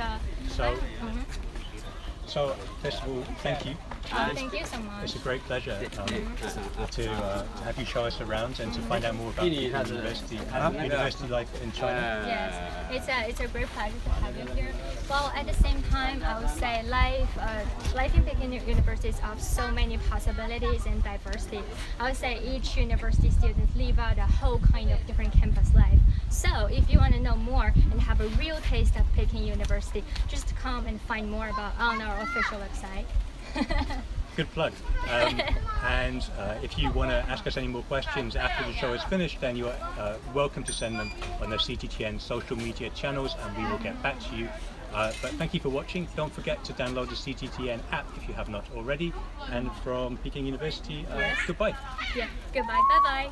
So, first of all, thank you. Thank you so much. It's a great pleasure to have you show us around and to find out more about university life in China. Yes, it's a great pleasure to have you here. Well, at the same time, I would say life in Peking University is of so many possibilities and diversity. I would say each university student live out a whole kind of different campus life. So if you want to know more and have a real taste of Peking University, just come and find more about on our official website. Good plug. And if you want to ask us any more questions after the show is finished, then you are welcome to send them on the CGTN social media channels, and we will get back to you. But thank you for watching. Don't forget to download the CGTN app if you have not already. And from Peking University, goodbye. Yeah, goodbye. Bye-bye.